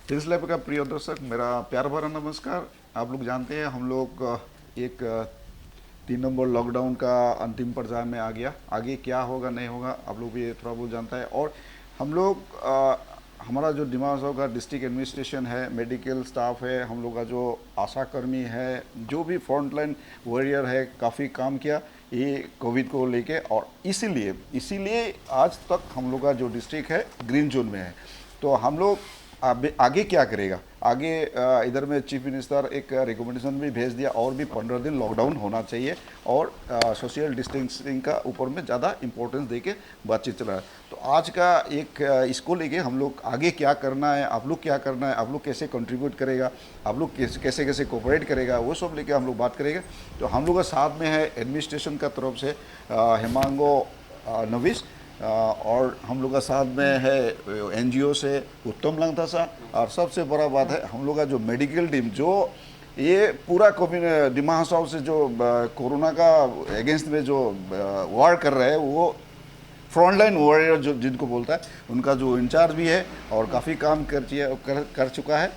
Test lab का प्रिय दर्शक, मेरा प्यार भरा नमस्कार। आप लोग जानते हैं हम लोग एक 3 नंबर लॉकडाउन का अंतिम पर्याय में आ गया। आगे क्या होगा नहीं होगा आप लोग भी थोड़ा बहुत जानता है। और हम लोग हमारा जो दिमाग का डिस्ट्रिक्ट एडमिनिस्ट्रेशन है, मेडिकल स्टाफ है, हम लोग का जो आशा कर्मी है, जो भी फ्रंटलाइन वॉरियर है, काफ़ी काम किया ये कोविड को लेके। और इसीलिए इसीलिए आज तक हम लोग का जो डिस्ट्रिक्ट है ग्रीन जोन में है। तो हम लोग आगे क्या करेगा आगे, इधर में चीफ मिनिस्टर एक रिकमेंडेशन भी भेज दिया और भी 15 दिन लॉकडाउन होना चाहिए और सोशल डिस्टेंसिंग का ऊपर में ज़्यादा इंपॉर्टेंस देके बातचीत चल रहा है। तो आज का एक इसको लेके हम लोग आगे क्या करना है, आप लोग क्या करना है, आप लोग कैसे कंट्रीब्यूट करेगा, आप लोग कैसे कैसे कोऑपरेट करेगा, वो सब लेके हम लोग बात करेंगे। तो हम लोग का साथ में है एडमिनिस्ट्रेशन का तरफ से हेमांगो नविश, और हम लोग का साथ में है एनजीओ से उत्तम लंगथासा। और सबसे बड़ा बात है हम लोग का जो मेडिकल टीम, जो ये पूरा दिमाग साहब से जो कोरोना का अगेंस्ट में जो वार कर रहे हैं, वो फ्रंटलाइन वॉरियर जो जिनको बोलता है, उनका जो इंचार्ज भी है और काफ़ी काम कर चुका है।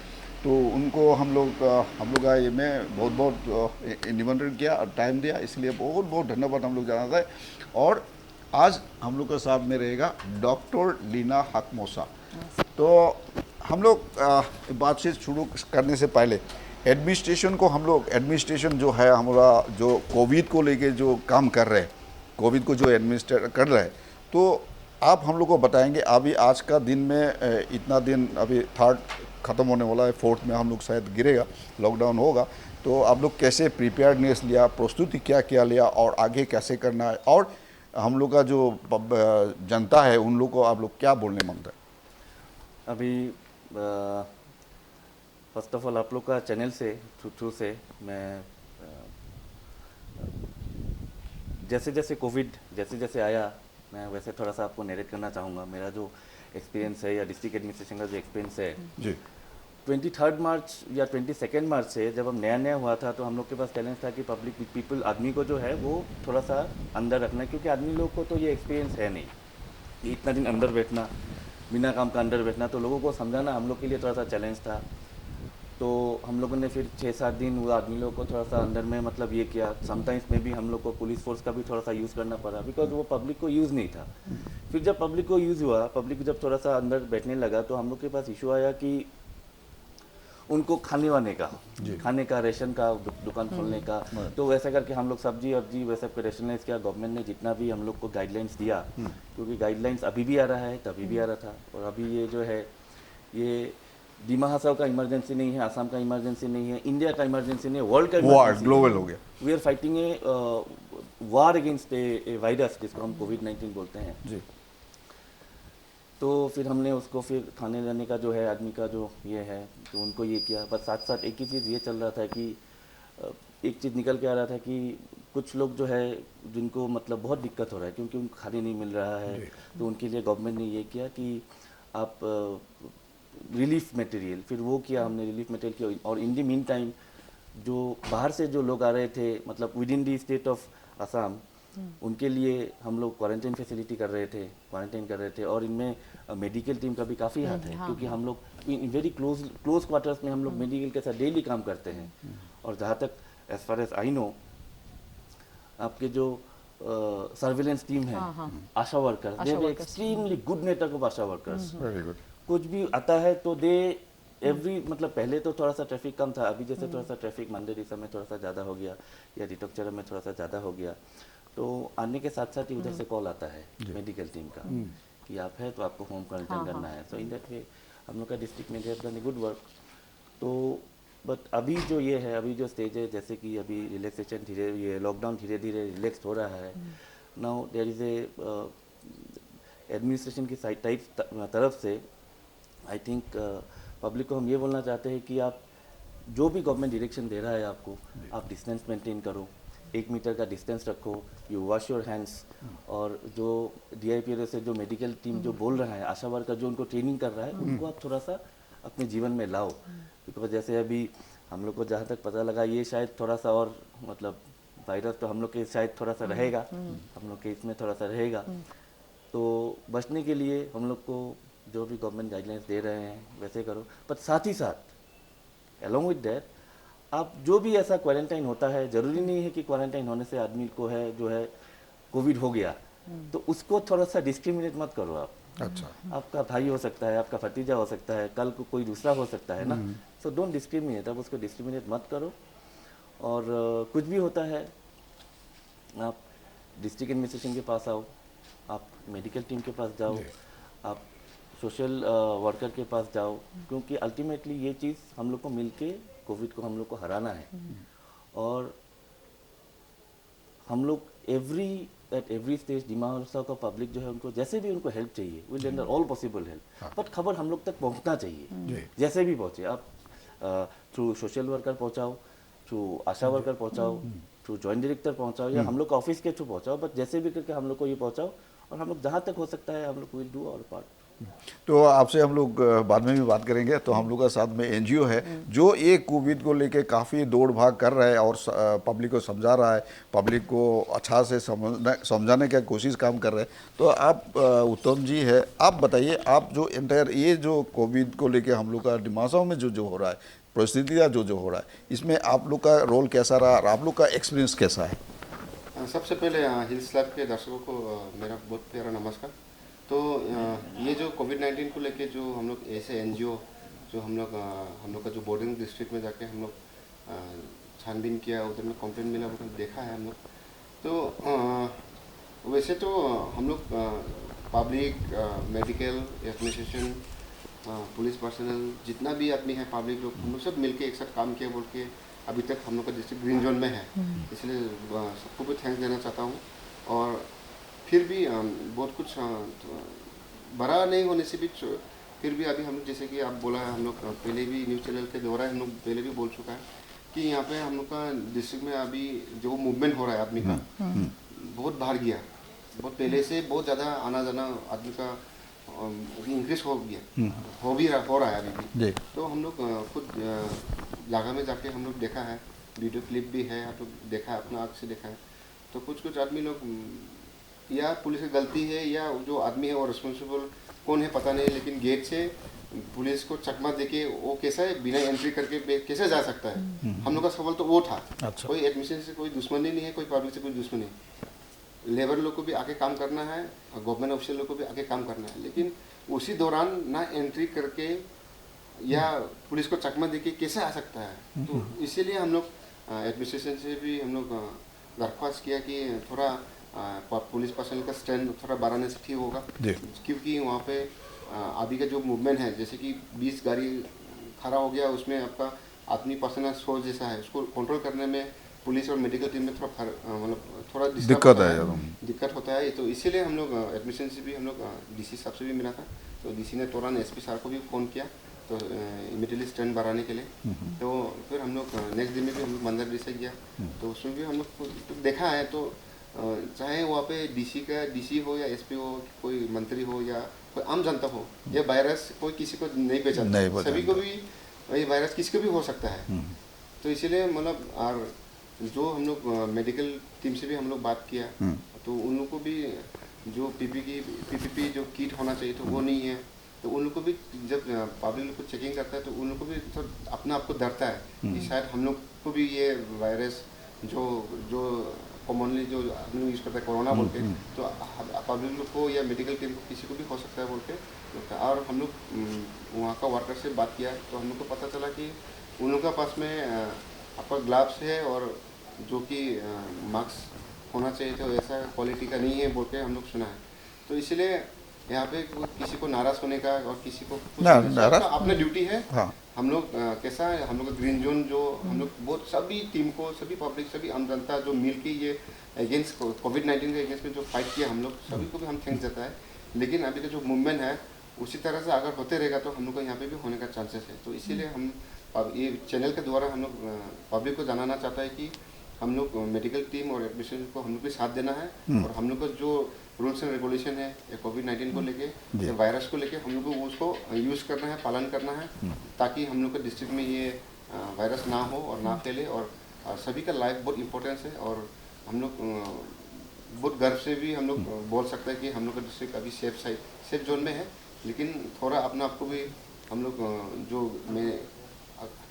तो उनको हम लोग का ये मैं बहुत बहुत निमंत्रण किया और टाइम दिया, इसलिए बहुत बहुत धन्यवाद हम लोग जाना था। और आज हम लोग के साथ में रहेगा डॉक्टर लीना हकमोसा। तो हम लोग बातचीत शुरू करने से पहले एडमिनिस्ट्रेशन को, हम लोग एडमिनिस्ट्रेशन जो है हमारा, जो कोविड को लेके जो काम कर रहे हैं, कोविड को जो एडमिनिस्ट्रेट कर रहे हैं, तो आप हम लोग को बताएंगे अभी आज का दिन में इतना दिन अभी थर्ड ख़त्म होने वाला है, फोर्थ में हम लोग शायद गिरेगा, लॉकडाउन होगा। तो आप लोग कैसे प्रिपेयर्डनेस लिया, प्रस्तुति क्या क्या लिया और आगे कैसे करना है, और हम लोग का जो जनता है उन लोग को आप लोग क्या बोलने मांगता है? अभी फर्स्ट ऑफ ऑल आप लोग का चैनल से थ्रू से मैं जैसे जैसे कोविड जैसे जैसे आया, मैं वैसे थोड़ा सा आपको नरेट करना चाहूँगा मेरा जो एक्सपीरियंस है या डिस्ट्रिक्ट एडमिनिस्ट्रेशन का जो एक्सपीरियंस है। जी 23 मार्च या 22 मार्च से जब हम नया नया हुआ था, तो हम लोग के पास चैलेंज था कि पब्लिक पीपल आदमी को जो है वो थोड़ा सा अंदर रखना है, क्योंकि आदमी लोग को तो ये एक्सपीरियंस है नहीं कि इतना दिन अंदर बैठना, बिना काम का अंदर बैठना। तो लोगों को समझाना हम लोग के लिए थोड़ा सा चैलेंज था। तो हम लोगों ने फिर 6-7 दिन वो आदमी लोग को थोड़ा सा अंदर में मतलब ये किया। समटाइम्स में भी हम लोग को पुलिस फोर्स का भी थोड़ा सा यूज़ करना पड़ा, बिकॉज वो पब्लिक को यूज़ नहीं था। फिर जब पब्लिक को यूज़ हुआ, पब्लिक जब थोड़ा सा अंदर बैठने लगा, तो हम लोग के पास इशू आया कि उनको खाने वाने का, खाने का, रेशन का दुकान खोलने का। तो वैसा करके हम लोग सब्जी वब्जी वैसा को रेशनलाइज किया। गवर्नमेंट ने जितना भी हम लोग को गाइडलाइंस दिया, क्योंकि गाइडलाइंस अभी भी आ रहा है, तभी भी आ रहा था, और अभी ये जो है ये दिमा हसाव का इमरजेंसी नहीं है, आसाम का इमरजेंसी नहीं है, इंडिया का इमरजेंसी नहीं है, वर्ल्ड का वार इमरजेंसी ग्लोबल है। हो गया। We are fighting a war against a virus जिसको हम कोविड-19 बोलते हैं। जी तो फिर हमने उसको फिर खाने लाने का जो है आदमी का जो ये है, तो उनको ये किया। बस साथ साथ एक ही चीज़ ये चल रहा था कि एक चीज़ निकल के आ रहा था कि कुछ लोग जो है जिनको मतलब बहुत दिक्कत हो रहा है क्योंकि उनको खाने नहीं मिल रहा है, तो उनके लिए गवर्नमेंट ने ये किया कि आप रिलीफ मटेरियल, फिर वो किया हमने, रिलीफ मटेरियल किया। और इन दी मीन टाइम जो बाहर से जो लोग आ रहे थे, मतलब with in the state of Assam, उनके लिए हम लोग क्वारंटाइन फैसिलिटी कर रहे थे, क्वारंटाइन कर रहे थे। और इनमें मेडिकल टीम का भी काफ़ी हाथ है, क्योंकि हम लोग इन वेरी क्लोज क्वार्टर्स में हम लोग मेडिकल के साथ डेली काम करते हैं। और जहाँ तक as far as I know, आपके जो सर्विलेंस टीम है, ASHA workers, they have extremely good network of ASHA workers. Very good. कुछ भी आता है तो दे एवरी, मतलब पहले तो थोड़ा सा ट्रैफिक कम था, अभी जैसे थोड़ा सा ट्रैफिक मंदिर में थोड़ा सा ज़्यादा हो गया या डिटोक्चर में थोड़ा सा ज़्यादा हो गया, तो आने के साथ साथ ही उधर से कॉल आता है मेडिकल टीम का कि आप है तो आपको होम क्वारंटाइन करना है। सो इन दैट वे हम लोग का डिस्ट्रिक्ट में have done a good work. तो बट अभी जो ये है, अभी जो स्टेज है, जैसे कि अभी रिलैक्सेशन धीरे, ये लॉकडाउन धीरे धीरे रिलैक्स हो रहा है। Now there is a administration की साइड तरफ से आई थिंक पब्लिक को हम ये बोलना चाहते हैं कि आप जो भी गवर्नमेंट डायरेक्शन दे रहा है आपको, आप डिस्टेंस मेंटेन करो, 1 मीटर का डिस्टेंस रखो, यू वॉश योर हैंड्स। और जो DIPRO से जो मेडिकल टीम जो बोल रहा है, आशा वर्कर जो उनको ट्रेनिंग कर रहा है, उनको आप थोड़ा सा अपने जीवन में लाओ। बिकॉज जैसे अभी हम लोग को जहाँ तक पता लगा, ये शायद थोड़ा सा और मतलब वायरस तो हम लोग के शायद थोड़ा सा रहेगा, हम लोग के इसमें थोड़ा सा रहेगा। तो बचने के लिए हम लोग को जो भी गवर्नमेंट गाइडलाइंस दे रहे हैं वैसे करो, पर साथ ही साथ अलॉन्ग विद दैट आप जो भी ऐसा क्वारंटाइन होता है, ज़रूरी नहीं है कि क्वारंटाइन होने से आदमी को है जो है कोविड हो गया, तो उसको थोड़ा सा डिस्क्रिमिनेट मत करो आप। अच्छा। आपका भाई हो सकता है, आपका भतीजा हो सकता है, कल को कोई दूसरा हो सकता है ना, सो डोंट डिस्क्रिमिनेट, आप उसको डिस्क्रिमिनेट मत करो। और कुछ भी होता है आप डिस्ट्रिक्ट एडमिनिस्ट्रेशन के पास आओ, आप मेडिकल टीम के पास जाओ, आप सोशल वर्कर के पास जाओ, क्योंकि अल्टीमेटली ये चीज़ हम लोग को मिलके कोविड को हम लोग को हराना है। और हम लोग at every stage Dima Hasao का पब्लिक जो है उनको जैसे भी उनको हेल्प चाहिए, will render all possible help, but खबर हम लोग तक पहुंचना चाहिए, जैसे भी पहुंचे। आप थ्रू सोशल वर्कर पहुंचाओ, थ्रू आशा वर्कर पहुंचाओ, थ्रू जॉइंट डायरेक्टर पहुंचाओ, या हम लोग का ऑफिस के थ्रू पहुंचाओ, बट जैसे भी करके हम लोग को ये पहुंचाओ, और हम लोग जहाँ तक हो सकता है हम लोग विल डू आवर पार्ट। तो आपसे हम लोग बाद में भी बात करेंगे। तो हम लोग का साथ में एनजीओ है जो एक कोविड को लेके काफ़ी दौड़ भाग कर रहा है और पब्लिक को समझा रहा है, पब्लिक को अच्छा से समझाने की कोशिश काम कर रहे हैं। तो आप उत्तम जी है, आप बताइए, आप जो एंटायर ये जो कोविड को लेके हम लोग का डिमासाओं में जो हो रहा है, परिस्थितियाँ जो हो रहा है, इसमें आप लोग का रोल कैसा रहा और आप लोग का एक्सपीरियंस कैसा है? सबसे पहले हिल्स लैब के दर्शकों को मेरा बहुत प्यारा नमस्कार। तो ये जो कोविड-19 को लेके जो हम लोग ऐसे एनजीओ जो हम लोग का जो बॉर्डरिंग डिस्ट्रिक्ट में जाके हम लोग छानबीन किया, उधर में कंप्लेंट मिला, वो देखा है हम लोग। तो वैसे तो हम लोग public, medical, administration, police personal, जितना भी आदमी है पब्लिक लोग, हम लोग सब मिलके एक साथ काम किया बोल के अभी तक हम लोग का डिस्ट्रिक्ट ग्रीन जोन में है। इसलिए सबको भी थैंक्स देना चाहता हूँ। और फिर भी बहुत कुछ बड़ा नहीं होने से भी फिर भी अभी हम लोग, जैसे कि आप बोला है, हम लोग पहले भी न्यूज़ चैनल के द्वारा हम लोग पहले भी बोल चुका है कि यहाँ पे हम लोग का डिस्ट्रिक्ट में अभी जो मूवमेंट हो रहा है आदमी का बहुत बाहर गया, बहुत पहले से बहुत ज़्यादा आना जाना आदमी का इंक्रीज हो गया, हो रहा है अभी भी। तो हम लोग खुद जगह में जाके हम लोग देखा है, वीडियो क्लिप भी है, आप लोग देखा है, अपना आँख से देखा है। तो कुछ आदमी लोग, या पुलिस की गलती है या जो आदमी है वो रिस्पॉन्सिबल कौन है पता नहीं, लेकिन गेट से पुलिस को चकमा देके वो कैसे बिना एंट्री करके कैसे जा सकता है। हम लोग का सवाल तो वो था। अच्छा। कोई एडमिशन से कोई दुश्मनी नहीं है, कोई पब्लिक से कोई दुश्मनी नहीं। लेबर लोग को भी आके काम करना है, गवर्नमेंट ऑफिशियल लोग को भी आके काम करना है, लेकिन उसी दौरान ना एंट्री करके या पुलिस को चकमा देके कैसे आ सकता है। तो इसीलिए हम लोग एडमिनिस्ट्रेशन से भी हम लोग दरख्वास्त किया कि थोड़ा पुलिस पर्सनल का स्टैंड थोड़ा बढ़ाने से ठीक होगा, क्योंकि वहाँ पे अभी का जो मूवमेंट है, जैसे कि 20 गाड़ी खड़ा हो गया, उसमें आपका आदमी पर्सनल सोच जैसा है, उसको कंट्रोल करने में पुलिस और मेडिकल टीम में थोड़ा दिक्कत होता है। तो इसीलिए हम लोग एडमिशन से भी हम लोग डीसी साहब से भी मिला था, तो डीसी ने तुरंत एसपी साहब को भी फ़ोन किया, तो इमीडिएटली स्टैंड बढ़ाने के लिए। तो फिर हम लोग नेक्स्ट दिन में भी हम लोग मंदिर से गया, तो उसमें भी हम लोग देखा है। तो चाहे वहाँ पे डीसी हो या एसपी हो, कोई मंत्री हो या कोई आम जनता हो, यह वायरस कोई किसी को नहीं पहचानता, सभी को भी ये वायरस किसी को भी हो सकता है। तो इसीलिए मतलब, और जो हम लोग मेडिकल टीम से भी हम लोग बात किया, तो उन लोग को भी जो पीपीपी जो किट होना चाहिए तो वो नहीं है। तो उन लोग को भी जब पब्लिक को चेकिंग करता है तो उन लोग को भी तो अपना आपको डरता है कि शायद हम लोग को भी ये वायरस जो कॉमनली जो आदमी यूज़ करता है कोरोना बोल के, तो पब्लिक लोग को या मेडिकल टीम को किसी को भी हो सकता है बोल के। और हम लोग वहाँ का वर्कर से बात किया, तो हम लोग को पता चला कि उन लोग के पास में आपका ग्लव्स है और जो कि मास्क होना चाहिए, तो ऐसा क्वालिटी का नहीं है बोल के हम लोग सुना है। तो इसलिए यहाँ पे किसी को नाराज़ होने का और किसी को अपना ड्यूटी है। हाँ। हम लोग कैसा है, हम लोग ग्रीन जोन जो हम लोग बहुत सभी टीम को, सभी पब्लिक, सभी आम जनता जो मिल के ये अगेंस्ट कोविड-19 के अगेंस्ट में जो फाइट किया, हम लोग सभी को भी हम थैंक्स देता है। लेकिन अभी का जो मूवमेंट है उसी तरह से अगर होते रहेगा तो हम लोग को यहाँ पे भी होने का चांसेस है। तो इसीलिए हम ये चैनल के द्वारा हम लोग पब्लिक को जानना चाहता है कि हम लोग मेडिकल टीम और एडमिशन को हम लोग भी साथ देना है, और हम लोग को जो रूल्स एंड रेगुलेशन है कोविड-19 को लेके, वायरस को लेके, हम लोग को उसको यूज़ करना है, पालन करना है, ताकि हम लोग के डिस्ट्रिक्ट में ये वायरस ना हो और ना फैले। और सभी का लाइफ बहुत इम्पोर्टेंस है, और हम लोग बहुत गर्व से भी हम लोग बोल सकते हैं कि हम लोग का डिस्ट्रिक्ट अभी सेफ जोन में है, लेकिन थोड़ा अपना आपको भी हम लोग जो मैं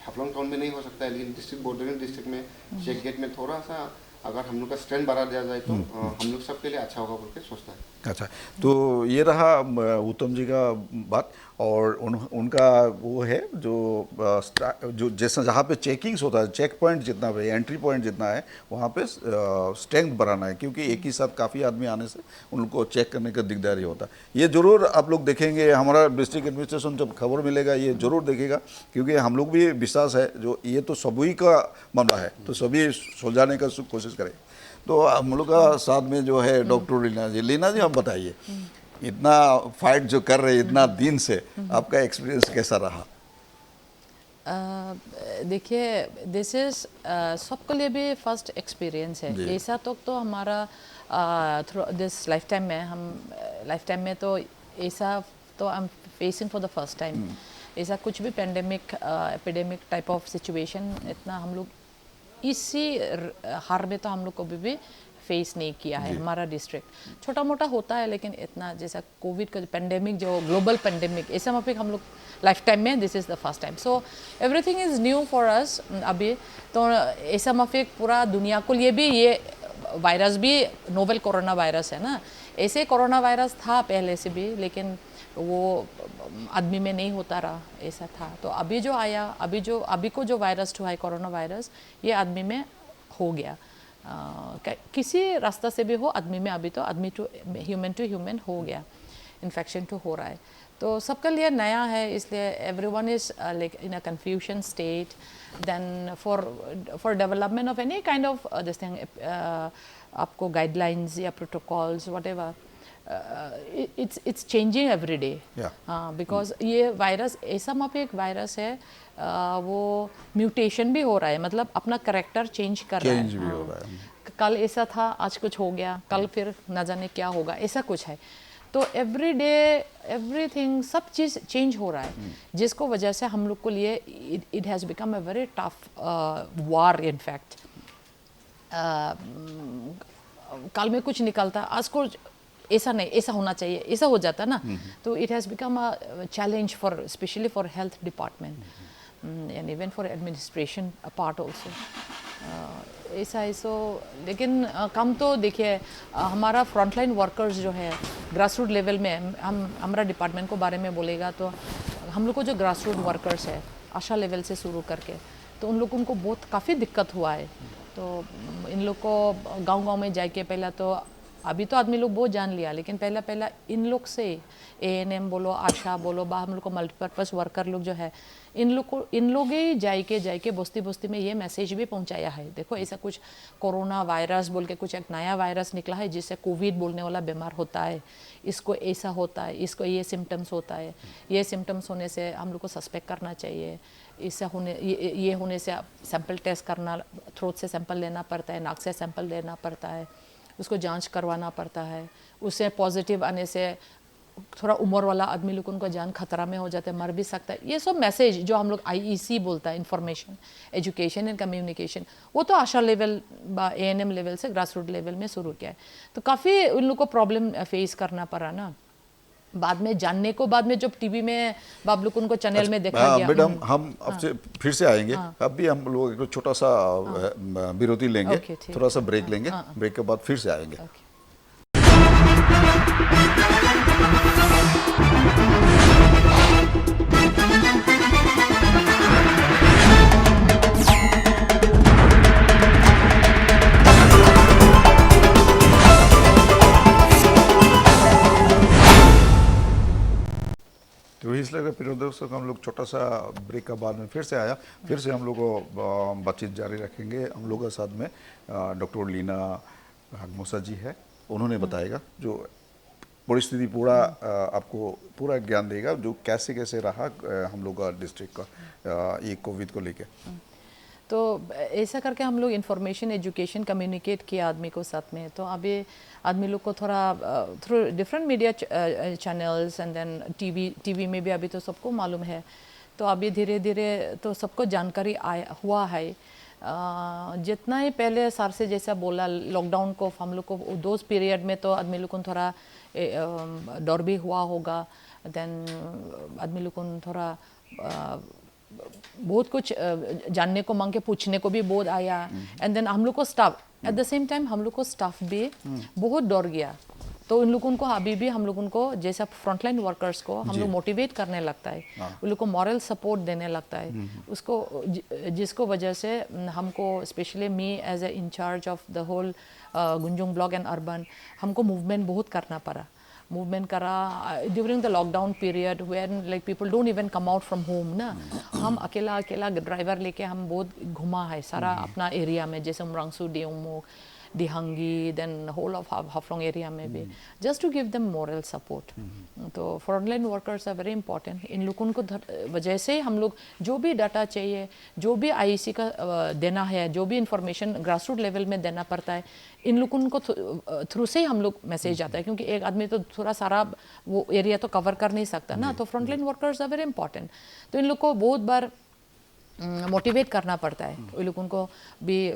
हाफलॉन्ग टाउन में नहीं हो सकता है, लेकिन डिस्ट्रिक्ट बॉर्डरिंग डिस्ट्रिक्ट में चेक गेट में थोड़ा सा अगर हम लोग का स्ट्रेंथ बढ़ा दिया जाए तो हम लोग सबके लिए अच्छा होगा बोल के सोचता है। अच्छा, तो ये रहा उत्तम जी का बात। और उनका वो है जो जो जैसा जहाँ पे चेकिंग्स होता है, चेक पॉइंट जितना है, एंट्री पॉइंट जितना है, वहाँ पे स्ट्रेंथ बढ़ाना है, क्योंकि एक ही साथ काफ़ी आदमी आने से उनको चेक करने का दिकदारी होता है। ये ज़रूर आप लोग देखेंगे, हमारा डिस्ट्रिक्ट एडमिनिस्ट्रेशन जब खबर मिलेगा ये ज़रूर देखेगा, क्योंकि हम लोग भी विश्वास है जो ये तो सभी का मामला है, तो सभी सुलझाने का कोशिश करें। तो हम लोग का साथ में जो है डॉक्टर लीना जी, आप बताइए, इतना फाइट जो कर रहे हैं इतना दिन से, आपका एक्सपीरियंस कैसा रहा? देखिए, दिस इज़ सबके लिए भी फर्स्ट एक्सपीरियंस है। ऐसा तो हमारा थ्रू दिस लाइफ टाइम में, हम लाइफ टाइम में तो ऐसा तो I am facing for the first time. ऐसा कुछ भी pandemic epidemic type of situation इतना हम लोग इसी हार में तो हम लोग कभी भी फेस नहीं किया है। हमारा डिस्ट्रिक्ट छोटा मोटा होता है, लेकिन इतना जैसा कोविड का पेंडेमिक, जो ग्लोबल पेंडेमिक, ऐसा में हम लोग लाइफ टाइम में this is the first time. So everything is new for us अभी। तो ऐसा माफिक पूरा दुनिया को लिए भी ये वायरस भी नोवेल कोरोना वायरस है ना। ऐसे कोरोना वायरस था पहले से भी, लेकिन वो आदमी में नहीं होता रहा, ऐसा था। तो अभी जो आया, अभी को जो वायरस हुआ है कोरोना वायरस, ये आदमी में हो गया। किसी रास्ता से भी हो आदमी में, अभी तो आदमी टू ह्यूमन हो गया, इन्फेक्शन तो हो रहा है। तो सबके लिए नया है, इसलिए everyone is like in a confusion state. Then for development of any kind of this thing, आपको गाइडलाइंस या protocols whatever, it's changing every day. Because ये वायरस ऐसा मापे एक वायरस है, वो म्यूटेशन भी हो रहा है, मतलब अपना करेक्टर चेंज कर रहा है। भी हो रहा है। कल ऐसा था, आज कुछ हो गया, कल फिर न जाने क्या होगा, ऐसा कुछ है। तो एवरी डे एवरीथिंग, सब चीज़ चेंज हो रहा है, जिसको वजह से हम लोग को लिए it has become a very tough war. In fact कल में कुछ निकलता, आज को ऐसा नहीं, ऐसा होना चाहिए, ऐसा हो जाता ना। तो it has become a challenge for specially for health department and even for administration part also. ऐसा है। सो लेकिन कम तो देखिए, हमारा फ्रंटलाइन वर्कर्स जो है ग्रास रूट लेवल में, हमारा डिपार्टमेंट को बारे में बोलेगा तो हम लोग को जो ग्रास रूट वर्कर्स है आशा लेवल से शुरू करके, तो उन लोगों को बहुत काफ़ी दिक्कत हुआ है। तो इन लोग को गांव-गांव में जाके, पहला तो अभी तो आदमी लोग बहुत जान लिया, लेकिन पहला इन लोग से ANM बोलो, आशा बोलो, हम लोग को मल्टीपर्पज़ वर्कर लोग जो है, इन लोग ही जाके बस्ती में ये मैसेज भी पहुंचाया है। देखो, ऐसा कुछ कोरोना वायरस बोल के कुछ एक नया वायरस निकला है, जिससे कोविड बोलने वाला बीमार होता है, इसको ऐसा होता है, इसको ये सिम्टम्स होता है, ये सिम्टम्स होने से हम लोग को सस्पेक्ट करना चाहिए। इससे ये होने से सैंपल टेस्ट करना, थ्रोट से सैंपल लेना पड़ता है, नाक से सैंपल लेना पड़ता है, उसको जांच करवाना पड़ता है। उससे पॉजिटिव आने से थोड़ा उम्र वाला आदमी लोग, उनको जान खतरा में हो जाता है, मर भी सकता है। ये सब मैसेज जो हम लोग IEC बोलता है, इंफॉर्मेशन एजुकेशन एंड कम्युनिकेशन, वो तो आशा लेवल ANM लेवल से ग्रास रूट लेवल में शुरू किया है। तो काफ़ी उन लोग को प्रॉब्लम फेस करना पड़ा ना। बाद में जानने को, बाद में जब टीवी में आप लोग उनको चैनल में देखा गया। मैडम, हम आपसे फिर से आएंगे। अभी हम लोग एक छोटा सा विरोधी लेंगे, थोड़ा सा ब्रेक लेंगे, ब्रेक के बाद फिर से आएंगे। तो इसलिए प्रिय दर्शक, हम लोग छोटा सा ब्रेक के बाद में फिर से आया, फिर से हम लोग बातचीत जारी रखेंगे। हम लोग के साथ में डॉक्टर लीना हागमोसा जी है, उन्होंने बताएगा जो परिस्थिति पूरा आपको पूरा ज्ञान देगा, जो कैसे रहा हम लोग का डिस्ट्रिक्ट का ये कोविड को लेके। तो ऐसा करके हम लोग इन्फॉर्मेशन एजुकेशन कम्युनिकेट किया आदमी को साथ में। तो अभी आदमी लोग को थोड़ा through different media channels and then TV में भी अभी तो सबको मालूम है। तो अभी धीरे धीरे तो सबको जानकारी हुआ है। जितना ही पहले सर से जैसा बोला, लॉकडाउन को हम लोग को दोस्त पीरियड में तो आदमी लोग को थोड़ा डर भी हुआ होगा, देन आदमी लोग को थोड़ा बहुत कुछ जानने को मांग के पूछने को भी बहुत आया। एंड देन हम लोग को staff at the same time हम लोग को स्टाफ भी बहुत डर गया। तो इन लोगों को अभी भी हम लोगों को जैसा फ्रंटलाइन वर्कर्स को हम लोग मोटिवेट करने लगता है, उन लोग को मॉरल सपोर्ट देने लगता है उसको, जिसको वजह से हमको specially me as a in-charge of the whole Gunjung block and urban, हमको मूवमेंट बहुत करना पड़ा। मूवमेंट करा during the lockdown period when like people don't even come out from home ना, हम अकेला ड्राइवर लेके हम बहुत घुमा है सारा अपना एरिया में, जैसे उमरांगसू, डियोमो, Dehangi, then whole of Haflong area में भी, just to give them moral support. तो frontline workers are very important. इन लोगों को वजह से हम लोग जो भी डाटा चाहिए, जो भी आईईसी का देना है, जो भी इंफॉर्मेशन ग्रास रूट लेवल में देना पड़ता है, इन लोगों को थ्रू से ही हम लोग मैसेज आता है, क्योंकि एक आदमी तो थोड़ा सारा वो एरिया तो कवर कर नहीं सकता ना। तो frontline workers are very important. तो इन लोग को बहुत बार मोटिवेट करना पड़ता है, उन लोगों को भी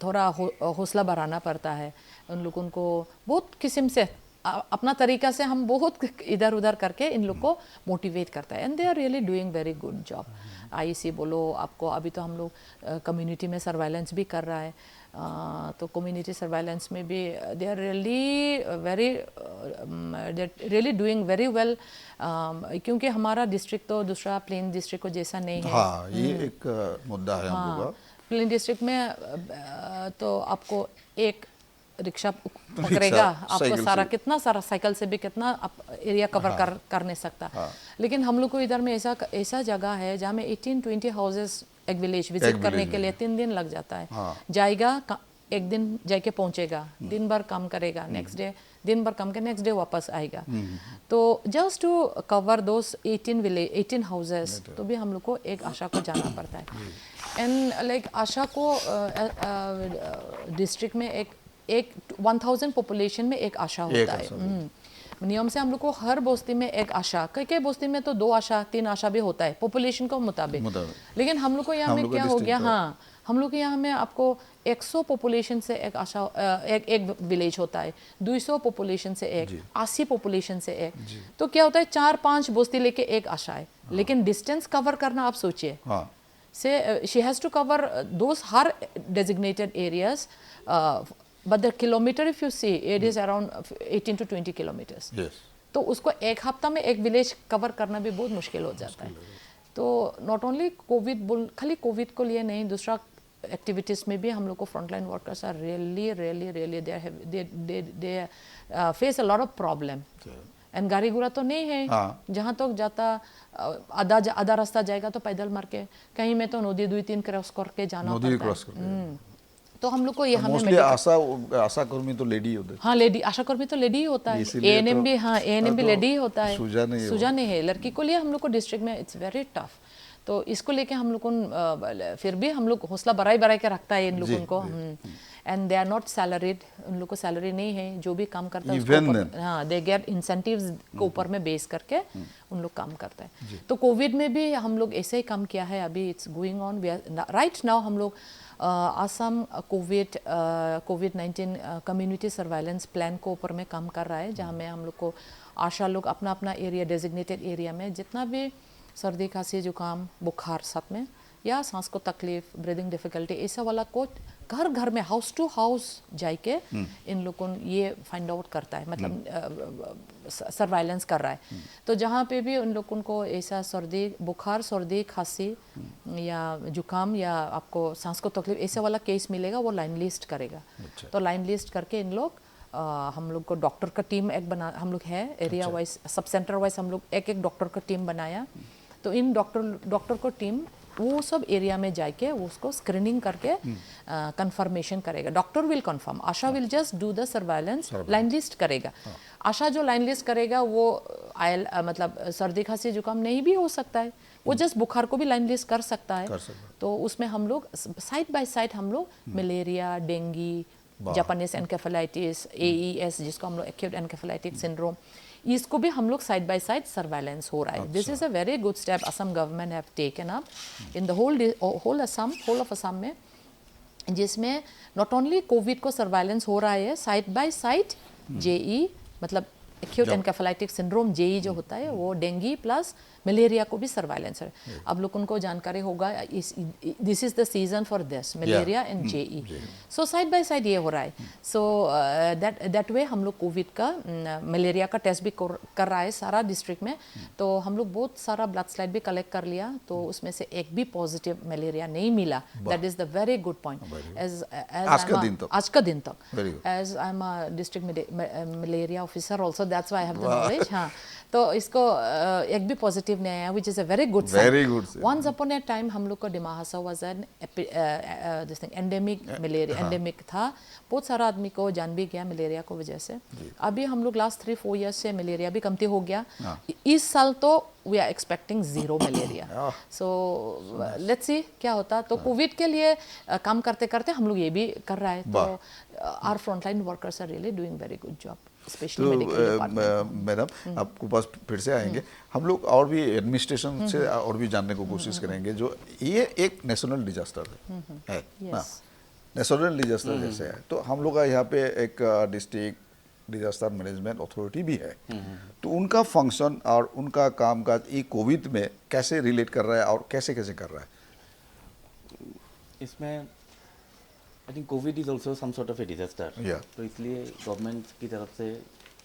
थोड़ा हौसला बढ़ाना पड़ता है, उन लोगों को बहुत किस्म से अपना तरीका से हम बहुत इधर उधर करके इन लोग को मोटिवेट करता है। And they are really doing very good job. IEC बोलो आपको, अभी तो हम लोग कम्युनिटी में सर्वाइलेंस भी कर रहा है, तो कम्युनिटी सर्वाइलेंस में भी they are really doing very well, क्योंकि हमारा डिस्ट्रिक्ट तो दूसरा प्लेन डिस्ट्रिक्ट को जैसा नहीं है। हाँ, ये एक मुद्दा है हम लोग का। प्लेन डिस्ट्रिक्ट में तो आपको एक रिक्शा पकड़ेगा, आपको सारा कितना सारा साइकिल से भी कितना एरिया कवर कर नहीं सकता। लेकिन हम लोग को इधर में ऐसा जगह है जहाँ में 18-20 हाउसेस एक विलेज विजिट करने के लिए 3 दिन लग जाता है। जाएगा, एक दिन जाके पहुंचेगा, दिन भर काम करेगा, नेक्स्ट डे दिन भर काम के नेक्स्ट डे वापस आएगा। तो just to cover those 18 houses, तो भी हम लोग को एक आशा को जाना पड़ता है। एंड लाइक आशा को डिस्ट्रिक्ट में एक 1000 पॉपुलेशन में एक आशा होता है। नियम से हम लोग को हर बस्ती में एक आशा, कई बस्ती में तो 2 आशा 3 आशा भी होता है पॉपुलेशन को मुताबिक। लेकिन हम लोग को यहाँ में क्या हो गया, हाँ हम लोग के यहाँ में आपको 100 पॉपुलेशन से एक आशा, एक विलेज होता है, 200 पॉपुलेशन से एक, 80 पॉपुलेशन से एक। तो क्या होता है 4-5 बस्ती लेके एक आशा है, लेकिन डिस्टेंस कवर करना आप सोचिए, say she has to cover those हर designated areas, but the kilometer if you see it is around 18 to 20 kilometers. Yes. तो उसको एक हफ्ता में एक विलेज कवर करना भी बहुत मुश्किल हो जाता है। तो नॉट ओनली कोविड, खाली कोविड को लिए नहीं, दूसरा एक्टिविटीज में भी हम लोग को frontline workers are really they face a lot of problem. And गाड़ी घोड़ा तो नहीं है, जहाँ तक जाता आधा रास्ता जाएगा तो पैदल मार के, कहीं में तो नदी 2-3 क्रॉस करके जाना पड़ता है। तो हम लोग को ये हमें आशा कर्मी तो लेडी होते हैं। हाँ लेडी आशा कर्मी तो लेडी ही होता है, एएनएम भी, हाँ एएनएम भी लेडी ही होता है, सूजा नहीं है। लड़की को लिए हम लोग को डिस्ट्रिक्ट में इट्स वेरी टफ। तो इसको लेके हम लोग को फिर भी हम लोग हौसला बढ़ाई के रखता है इन लोगों को। And they are not salaried, उन लोग को सैलरी नहीं है, जो भी काम करता है हाँ दे गेट इंसेंटिव्स के ऊपर में बेस करके उन लोग काम करता है। तो कोविड में भी हम लोग ऐसे ही काम किया है, अभी it's going on right now. हम लोग असम कोविड-19 कम्युनिटी सर्वाइलेंस प्लान को ऊपर में काम कर रहा है, जहाँ में हम लोग को आशा लोग अपना एरिया, डेजिग्नेटेड एरिया में जितना भी सर्दी खांसी जुकाम बुखार साथ में, या सांस को तकलीफ, ब्रीदिंग डिफिकल्टी, ऐसा वाला को घर में हाउस टू हाउस जाके इन लोगों ये फाइंड आउट करता है, मतलब सर्वाइलेंस कर रहा है। तो जहाँ पे भी उन लोगों को ऐसा बुखार, सर्दी खांसी या जुकाम या आपको सांस को तकलीफ ऐसे वाला केस मिलेगा, वो लाइन लिस्ट करेगा। तो लाइन लिस्ट करके इन लोग हम लोग को डॉक्टर का टीम एक हम लोग है area wise, sub centre wise हम लोग एक डॉक्टर का टीम बनाया। तो इन डॉक्टर को टीम वो सब एरिया में जाके उसको स्क्रीनिंग करके कंफर्मेशन करेगा। Doctor will confirm, Asha will just do the surveillance, line list करेगा। आशा जो लाइन लिस्ट करेगा वो मतलब सर्दी खांसी जुकाम नहीं भी हो सकता है, वो जस्ट बुखार को भी लाइन लिस्ट कर सकता है। तो उसमें हम लोग साइड बाय साइड हम लोग malaria, dengue, Japanese encephalitis, AES जिसको हम लोग एक्यूट एनकेफेलाइटिक सिंड्रोम, इसको भी हम लोग साइड बाय साइड सर्वाइलेंस हो रहा है। This is a very good step Assam government have taken up in the whole of Assam में, जिसमें नॉट ओनली कोविड को सर्वाइलेंस हो रहा है, साइड बाय साइड JE मतलब एक्यूट एनकेफेलाइटिक सिंड्रोम जेई जो होता है वो डेंगू प्लस मलेरिया को भी सर्वाइलेंस है। अब लोग उनको जानकारी होगा this is the season for this malaria and JE, so side by side ये हो रहा है। सो दैट वे हम लोग कोविड का मलेरिया का टेस्ट भी कर रहा है सारा डिस्ट्रिक्ट में। तो हम लोग बहुत सारा ब्लड स्लाइड भी कलेक्ट कर लिया, तो उसमें से एक भी पॉजिटिव मलेरिया नहीं मिला। That is the very good point आज का दिन तक as I am a district malaria officer also, that's why I have the knowledge. हाँ, तो इसको एक भी पॉजिटिव नहीं आया, which is a very good sign. Once upon a time हम लोग का Dima Hasao was an this thing endemic malaria, endemic था, बहुत सारा आदमी को जान भी गया मलेरिया को वजह से। अभी हम लोग लास्ट 3-4 ईयर्स से मलेरिया भी कमती हो गया। इस साल तो we are expecting 0 malaria. So let's see क्या होता। तो कोविड के लिए काम करते करते हम लोग ये भी कर रहा है। तो our frontline workers are really doing very good job, specially medical department. Madam आपको पास फिर से आएंगे हम लोग, और भी एडमिनिस्ट्रेशन से और भी जानने को कोशिश करेंगे। जो ये एक नेशनल डिजास्टर है ना, नेशनल डिजास्टर जैसे है, तो हम लोग का यहाँ पे एक डिस्ट्रिक्ट डिजास्टर मैनेजमेंट अथॉरिटी भी है। तो उनका फंक्शन और उनका कामकाज ये कोविड में कैसे रिलेट कर रहा है और कैसे कैसे कर रहा है? इसमें I think covid is also some sort of a disaster. तो इसलिए गवर्नमेंट की तरफ से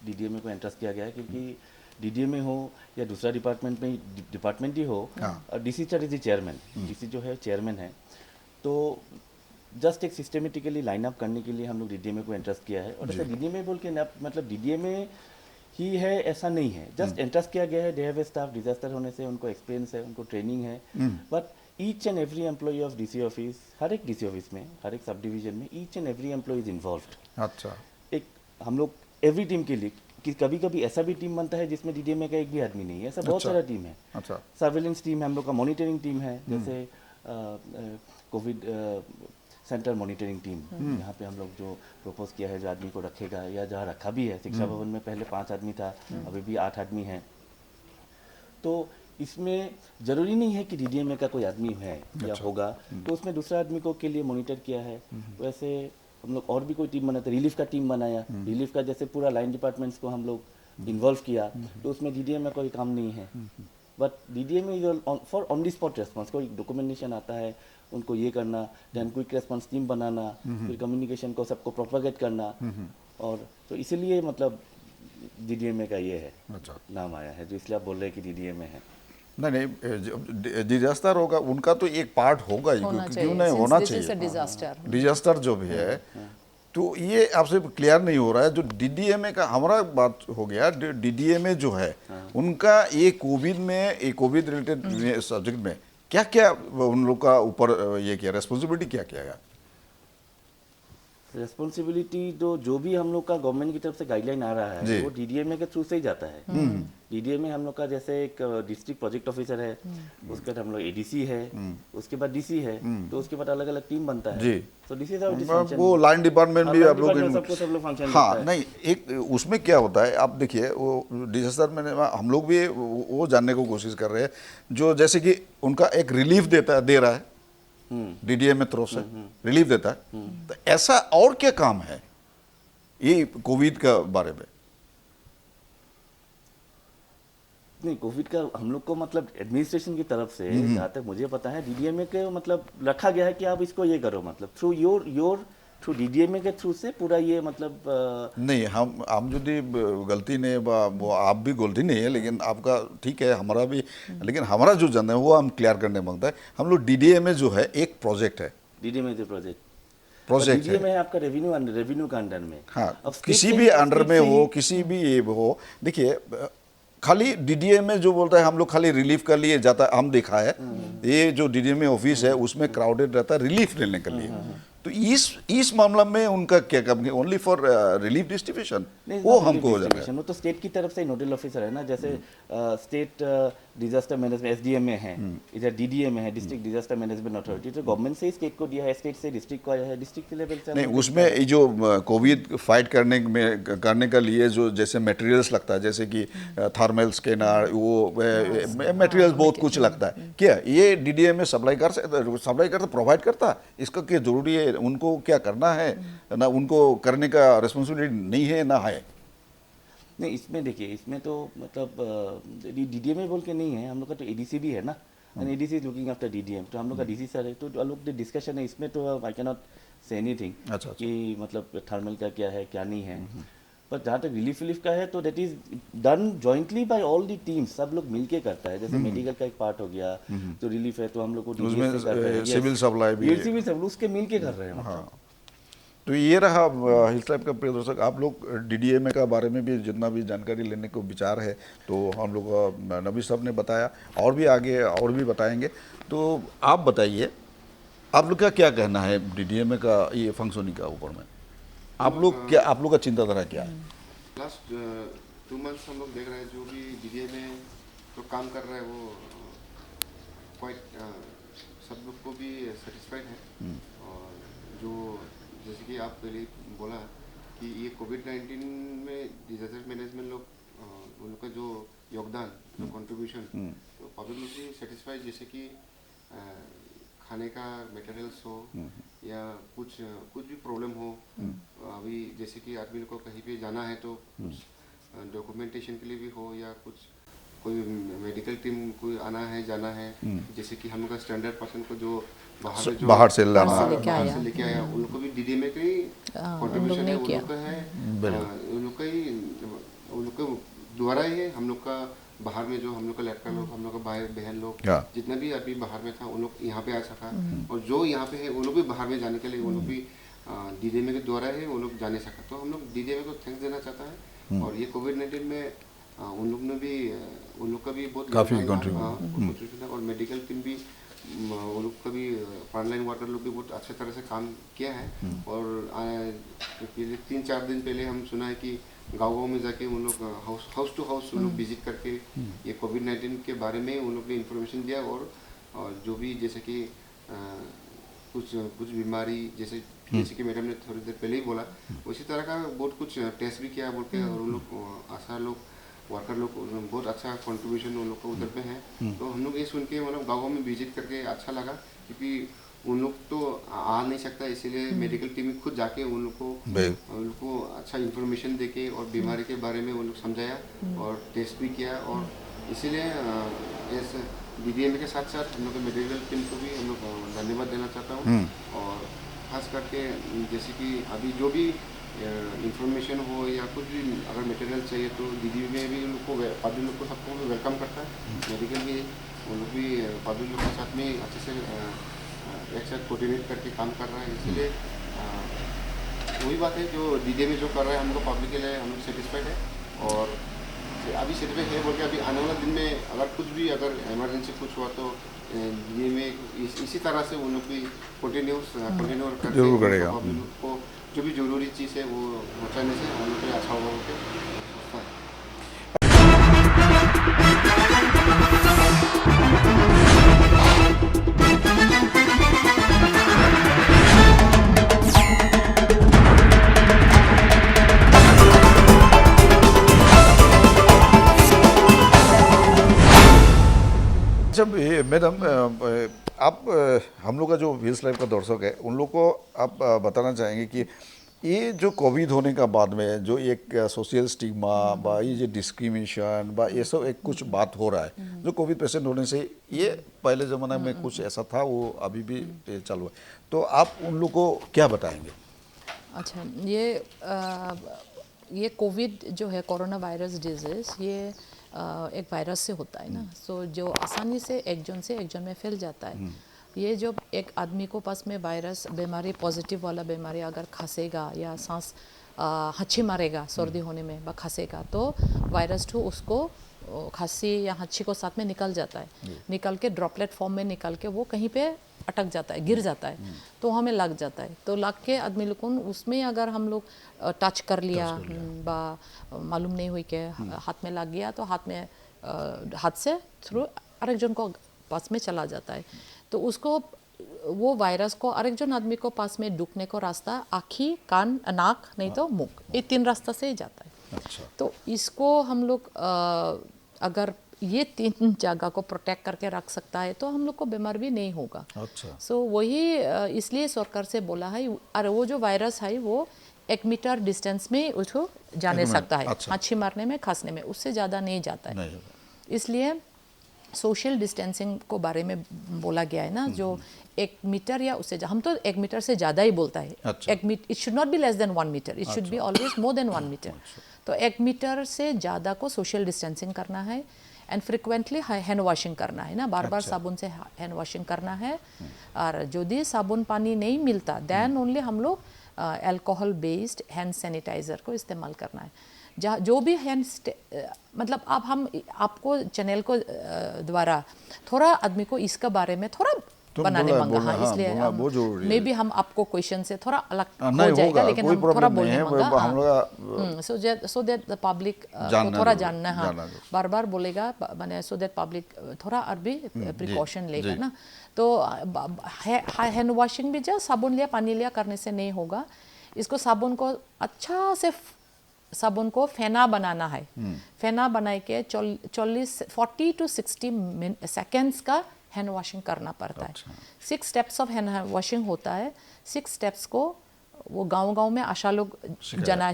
डीडीएमए को इंटरेस्ट किया गया है, क्योंकि डीडीएमए हो या दूसरा डिपार्टमेंट ही हो, DC sir is the chairman, DC जो है चेयरमैन है। तो जस्ट एक सिस्टमेटिकली लाइन अप करने के लिए हम लोग डीडीएमए को इंटरेस्ट किया है। और ऐसा डीडीएमए बोल के मतलब डीडीएमए ही है ऐसा नहीं है, जस्ट इंटरेस्ट किया गया है। They have a staff, disaster होने से उनको एक्सपीरियंस है, उनको ट्रेनिंग है। But each and every employ of DC office, हर एक डीसी ऑफिस में, हर एक सब डिवीजन में each and every employ is involved. अच्छा, एक हम लोग एवरी टीम के लिए कि कभी कभी ऐसा भी टीम बनता है जिसमें डीडीएमए का एक भी आदमी नहीं है, ऐसा बहुत सारा टीम है। अच्छा, सर्वेलेंस टीम है हम लोग का, मॉनिटरिंग टीम है, जैसे कोविड सेंटर मॉनिटरिंग टीम, यहाँ पे हम लोग जो प्रपोज किया है, जो आदमी को रखेगा या जहाँ रखा भी है, शिक्षा भवन में पहले 5 आदमी था, अभी भी 8 आदमी हैं। तो इसमें ज़रूरी नहीं है कि डीडीएमए का कोई आदमी है या होगा, तो उसमें दूसरा आदमी को के लिए मॉनिटर किया है। वैसे हम लोग और भी कोई टीम बनाते, रिलीफ का टीम बनाया, रिलीफ का जैसे पूरा लाइन डिपार्टमेंट्स को हम लोग इन्वॉल्व किया, तो उसमें डीडीएमए का कोई काम नहीं है। But DDMA is for on the spot response. कोई डॉक्यूमेंटेशन आता है, उनको ये करना, देन क्विक रेस्पॉन्स टीम बनाना, फिर कम्युनिकेशन को सबको प्रोपेगेट करना। और तो इसीलिए मतलब डीडीएमए का ये है, अच्छा, नाम आया है, जो इसलिए आप बोल रहे हैं कि डीडीएमए है। नहीं, डिजास्टर होगा उनका तो एक पार्ट होगा ही, क्यों नहीं होना चाहिए। डिजास्टर जो भी है, तो ये आपसे क्लियर नहीं हो रहा है। जो डीडीएमए का हमारा बात हो गया, डीडीएमए जो है उनका ये कोविड में, ये कोविड रिलेटेड सब्जेक्ट में क्या क्या उन लोग का ऊपर ये किया, रेस्पॉन्सिबिलिटी क्या किया गया? रेस्पॉन्सिबिलिटी जो भी हम लोग का गवर्नमेंट की तरफ से गाइडलाइन आ रहा है, वो डीडीएमए के थ्रू से ही जाता है। डीडीएमए हम लोग का जैसे एक डिस्ट्रिक्ट प्रोजेक्ट ऑफिसर है, उसके बाद हम लोग एडीसी है, उसके बाद डीसी है, तो उसके बाद अलग अलग टीम बनता है। तो डीसी साहब वो लाइन डिपार्टमेंट भी आप लोग सब लोग फंक्शन। हाँ, नहीं, एक उसमें क्या होता है, आप देखिए वो डिजास्टर में हम लोग भी वो जानने को कोशिश कर रहे हैं, जो जैसे कि उनका एक रिलीफ दे रहा है डीडीएमए थ्रू से, रिलीफ देता है। तो ऐसा और क्या काम है ये कोविड का बारे में? नहीं, कोविड का हम लोग को मतलब एडमिनिस्ट्रेशन की तरफ से जहाँ तक मुझे पता है, डीडीएमए के मतलब रखा गया है कि आप इसको ये करो, मतलब थ्रू योर थ्रू डीडीएमए के थ्रू से पूरा ये मतलब नहीं, हम यदि गलती नहीं, वो आप भी गलती नहीं है, लेकिन आपका ठीक है, हमारा भी, लेकिन हमारा जो जानना है वो हम क्लियर करने मांगता है। हम लोग डीडीएमए जो है एक प्रोजेक्ट है, डीडीएमए जो प्रोजेक्ट है, है आपका रेवेन्यू का अंडर में। हाँ, किसी भी अंडर में हो, किसी भी ये हो, देखिए खाली डीडीएमए जो बोलता है हम लोग खाली रिलीफ के लिए जाता है, हम देखा है ये जो डीडीएमए ऑफिस है उसमें क्राउडेड रहता है रिलीफ लेने के लिए। तो इस मामला में उनका क्या काम है? ओनली फॉर रिलीफ डिस्ट्रीब्यूशन, वो हमको हो जाता है। वो तो स्टेट की तरफ से नोडल ऑफिसर है ना, जैसे स्टेट डिजास्टर मैनेजमेंट एसडीएमए है, इधर डीडीएमए है, डिस्ट्रिक्ट डिजास्टर मैनेजमेंट अथॉरिटी। तो गवर्नमेंट से स्टेट को दिया है, स्टेट से डिस्ट्रिक्ट को आया है, डिस्ट्रिक्ट के लेवल से। नहीं, उसमें जो कोविड फाइट करने के लिए जो जैसे मटेरियल्स लगता है, जैसे कि थर्मल स्कैनर, वो मटेरियल्स बहुत कुछ लगता है, क्या ये डीडीएमए सप्लाई करता, प्रोवाइड करता? इसका क्या जरूरी है? उनको क्या करना है ना, उनको करने का रिस्पॉन्सिबिलिटी नहीं है ना है? नहीं, इसमें देखिए, इसमें तो मतलब डीडीएमए बोल के नहीं है, हम लोग का तो एडीसी भी है ना, and ADC is looking after DDM, तो हम लोग का डीसी सर है, तो हम लोग जो डिस्कशन है इसमें तो I can not say anything अच्छा। कि मतलब थर्मल का क्या है क्या नहीं है। पर जहाँ तक रिलीफ का है तो that is done jointly by all the teams, सब लोग मिलके करता है। जैसे मेडिकल का एक पार्ट हो गया, तो रिलीफ है तो हम लोग को DDS उसमें से कर रहे हैं, सिविल सप्लाई भी है। सिविल सब उसके मिल के कर रहे हैं। हाँ, तो ये रहा हिल्स लाइफ का प्रिय दर्शक। आप लोग डीडीएमए का बारे में भी जितना भी जानकारी लेने को विचार है तो हम लोग नबी साहब ने बताया, और भी आगे और भी बताएंगे। तो आप बताइए, आप लोग का क्या कहना है डीडीएमए का ये फंक्शनिंग का ऊपर में? आप लोग का चिंताधारा क्या है? लास्ट 2 मंथ्स हम लोग देख रहे हैं जो भी डीडीएमए जो काम कर रहा है वो क्वाइट सब लोग को भी सेटिस्फाइड है। और जो जैसे कि आप पहले बोला कि ये कोविड-19 में डिजास्टर मैनेजमेंट लोग उन लोग का जो योगदान, जो कंट्रीब्यूशन, तो पब्लिक लोग भी सेटिस्फाइड। जैसे कि खाने का मटेरियल्स हो या कुछ भी प्रॉब्लम हो, अभी जैसे कि आदमी लोग को कहीं पे जाना है तो कुछ डॉक्यूमेंटेशन के लिए भी हो या कुछ कोई मेडिकल टीम कोई आना है जाना है, जैसे कि हम लोग का स्टैंडर्ड पर्सन को जो बाहर से लेके आया उन लोग को भी डीडीएमए का ही कंट्रीब्यूशन है, उन लोग का है, उन लोग का ही उन लोग के द्वारा ही है। हम लोग का बाहर में जो हम लोग का लड़का लोग, हम लोग का भाई बहन लोग, जितना भी आदमी बाहर में था उन लोग यहाँ पे आ सका, और जो यहाँ पे है वो लोग भी बाहर में जाने के लिए वो लोग भी डीडीएमए के द्वारा है वो लोग जाने सका। तो हम लोग डीडीएमए को थैंक्स देना चाहता है। और ये कोविड-19 में उन लोग ने भी उन लोग का भी बहुत काफ़ी कंट्रीब्यूशन है। और मेडिकल टीम भी वो लोग का भी फ्रंटलाइन वर्कर लोग भी बहुत अच्छे तरह से काम किया है। और 3-4 दिन पहले हम सुना है कि गाँव में जाके उन लोग हाउस टू हाउस उन लोग विजिट करके ये कोविड-19 के बारे में उन लोग ने इन्फॉर्मेशन दिया। और जो भी जैसे कि कुछ बीमारी जैसे कि मैडम ने थोड़ी देर पहले ही बोला, उसी तरह का बहुत कुछ टेस्ट भी किया बोल के। और उन लोग आशा लोग वर्कर लोग बहुत अच्छा कंट्रीब्यूशन उन लोग को उधर पे है। तो हम लोग ये सुन के मतलब गाँव में विजिट करके अच्छा लगा, क्योंकि उन लोग तो आ नहीं सकता, इसीलिए मेडिकल टीम खुद जाके उन लोग को अच्छा इन्फॉर्मेशन देके और बीमारी के बारे में उन लोग समझाया और टेस्ट भी किया। और इसीलिए इस डीडीएमए के साथ साथ हम लोग के मेडिकल टीम को भी हम लोग धन्यवाद देना चाहता हूँ। और खास करके जैसे कि अभी जो भी इंफॉर्मेशन हो या कुछ भी अगर मटेरियल चाहिए तो डीडीएमए भी उन लोग को पब्लिक लोग को सबको वेलकम करता है। मेडिकल भी उन लोग भी पब्लिक लोग के साथ में अच्छे से एक साथ कोऑर्डिनेट करके काम कर रहा है। इसलिए वही बात है जो डीडीएमए जो कर रहा है हम लोग पब्लिक के लिए हम लोग सेटिस्फाइड है। और अभी सेटिस्फाइड है बोल के अभी आने वाला दिन में अगर कुछ भी अगर इमरजेंसी कुछ हुआ तो डीडीएमए इसी तरह से उन लोग भी कंटिन्यू करके जरूर करेगा। पब्लिक लोग को जो भी जरूरी चीज़ है वो पहुँचाने से हम लोग के लिए अच्छा होगा बोल के। जब ये मैडम आप हम लोग का जो हिल्स लाइफ का दर्शक है उन लोग को आप बताना चाहेंगे कि ये जो कोविड होने का बाद में जो एक सोशल स्टिग्मा बा ये जो डिस्क्रिमिनेशन बा ये सब एक कुछ बात हो रहा है जो कोविड पेशेंट होने से, ये पहले ज़माना में कुछ ऐसा था वो अभी भी चालू है, तो आप उन लोग को क्या बताएंगे? अच्छा, ये कोविड जो है कोरोना वायरस डिजीज़, ये एक वायरस से होता है ना, सो जो आसानी से एक जन से एक जन में फैल जाता है। ये जो एक आदमी को पास में वायरस बीमारी पॉजिटिव वाला बीमारी अगर खांसेगा या सांस हंची मारेगा सर्दी होने में व खांसेगा तो वायरस टू उसको खांसी या हंची को साथ में निकल जाता है, निकल के ड्रॉपलेट फॉर्म में निकल के वो कहीं पे अटक जाता है, गिर जाता है, तो हमें लग जाता है। तो लग के आदमी लोग उसमें अगर हम लोग टच कर लिया बा मालूम नहीं हुई के हाथ में लग गया तो हाथ से थ्रू अरेक जन को पास में चला जाता है। तो उसको वो वायरस को अरेक जन आदमी को पास में ढुकने को रास्ता आँखी, कान, नाक नहीं तो मुंह, ये 3 रास्ता से ही जाता है। अच्छा। तो इसको हम लोग अगर ये 3 जगह को प्रोटेक्ट करके रख सकता है तो हम लोग को बीमार भी नहीं होगा। अच्छा। सो वही इसलिए सरकार से बोला है, अरे वो जो वायरस है वो 1 मीटर डिस्टेंस में उसको जाने सकता है, अच्छा। हांची मारने में, खांसने में, उससे ज़्यादा नहीं जाता है। नहीं होगा। इसलिए सोशल डिस्टेंसिंग को बारे में बोला गया है ना, जो 1 मीटर या उससे हम तो 1 मीटर से ज़्यादा ही बोलता है। अच्छा। It should not be less than 1 metre, it should be always more than 1 metre. तो 1 मीटर से ज़्यादा को सोशल डिस्टेंसिंग करना है एंड फ्रिक्वेंटली हैंड वॉशिंग करना है ना, बार बार साबुन से हैंड वॉशिंग करना है। और यदि साबुन पानी नहीं मिलता देन ओनली हम लोग अल्कोहल बेस्ड हैंड सैनिटाइज़र को इस्तेमाल करना है। जहाँ जो भी हैंड मतलब अब हम आपको चैनल को द्वारा थोड़ा आदमी को इसका बारे में थोड़ा तो बनाने बोला- मांगा। बोलना- हाँ, हाँ, इसलिए बोलना बहुत जरूरी है। मे बी हम आपको क्वेश्चन से थोड़ा अलग नहीं हो जाएगा, होगा, लेकिन कोई हम थोड़ा प्रॉब्लम बोलने नहीं है, मांगा। हम लोग सो दैट द पब्लिक को जानना थोड़ा जरूरी- जानना, हाँ जानना जरूरी। बार बार बोलेगा मैंने, सो दैट पब्लिक थोड़ा और भी प्रिकॉशन लेगा जी। ना। तो हैंड वॉशिंग भी जो साबुन लिया पानी लिया करने से नहीं होगा। इसको साबुन को अच्छा से साबुन को फेना बनाना है। फेना बना के 40 to 60 सेकेंड्स का हैंड वॉशिंग करना पड़ता है। 6 स्टेप्स ऑफ हैंड वॉशिंग होता है। 6 स्टेप्स को वो गांव-गांव में आशा लोग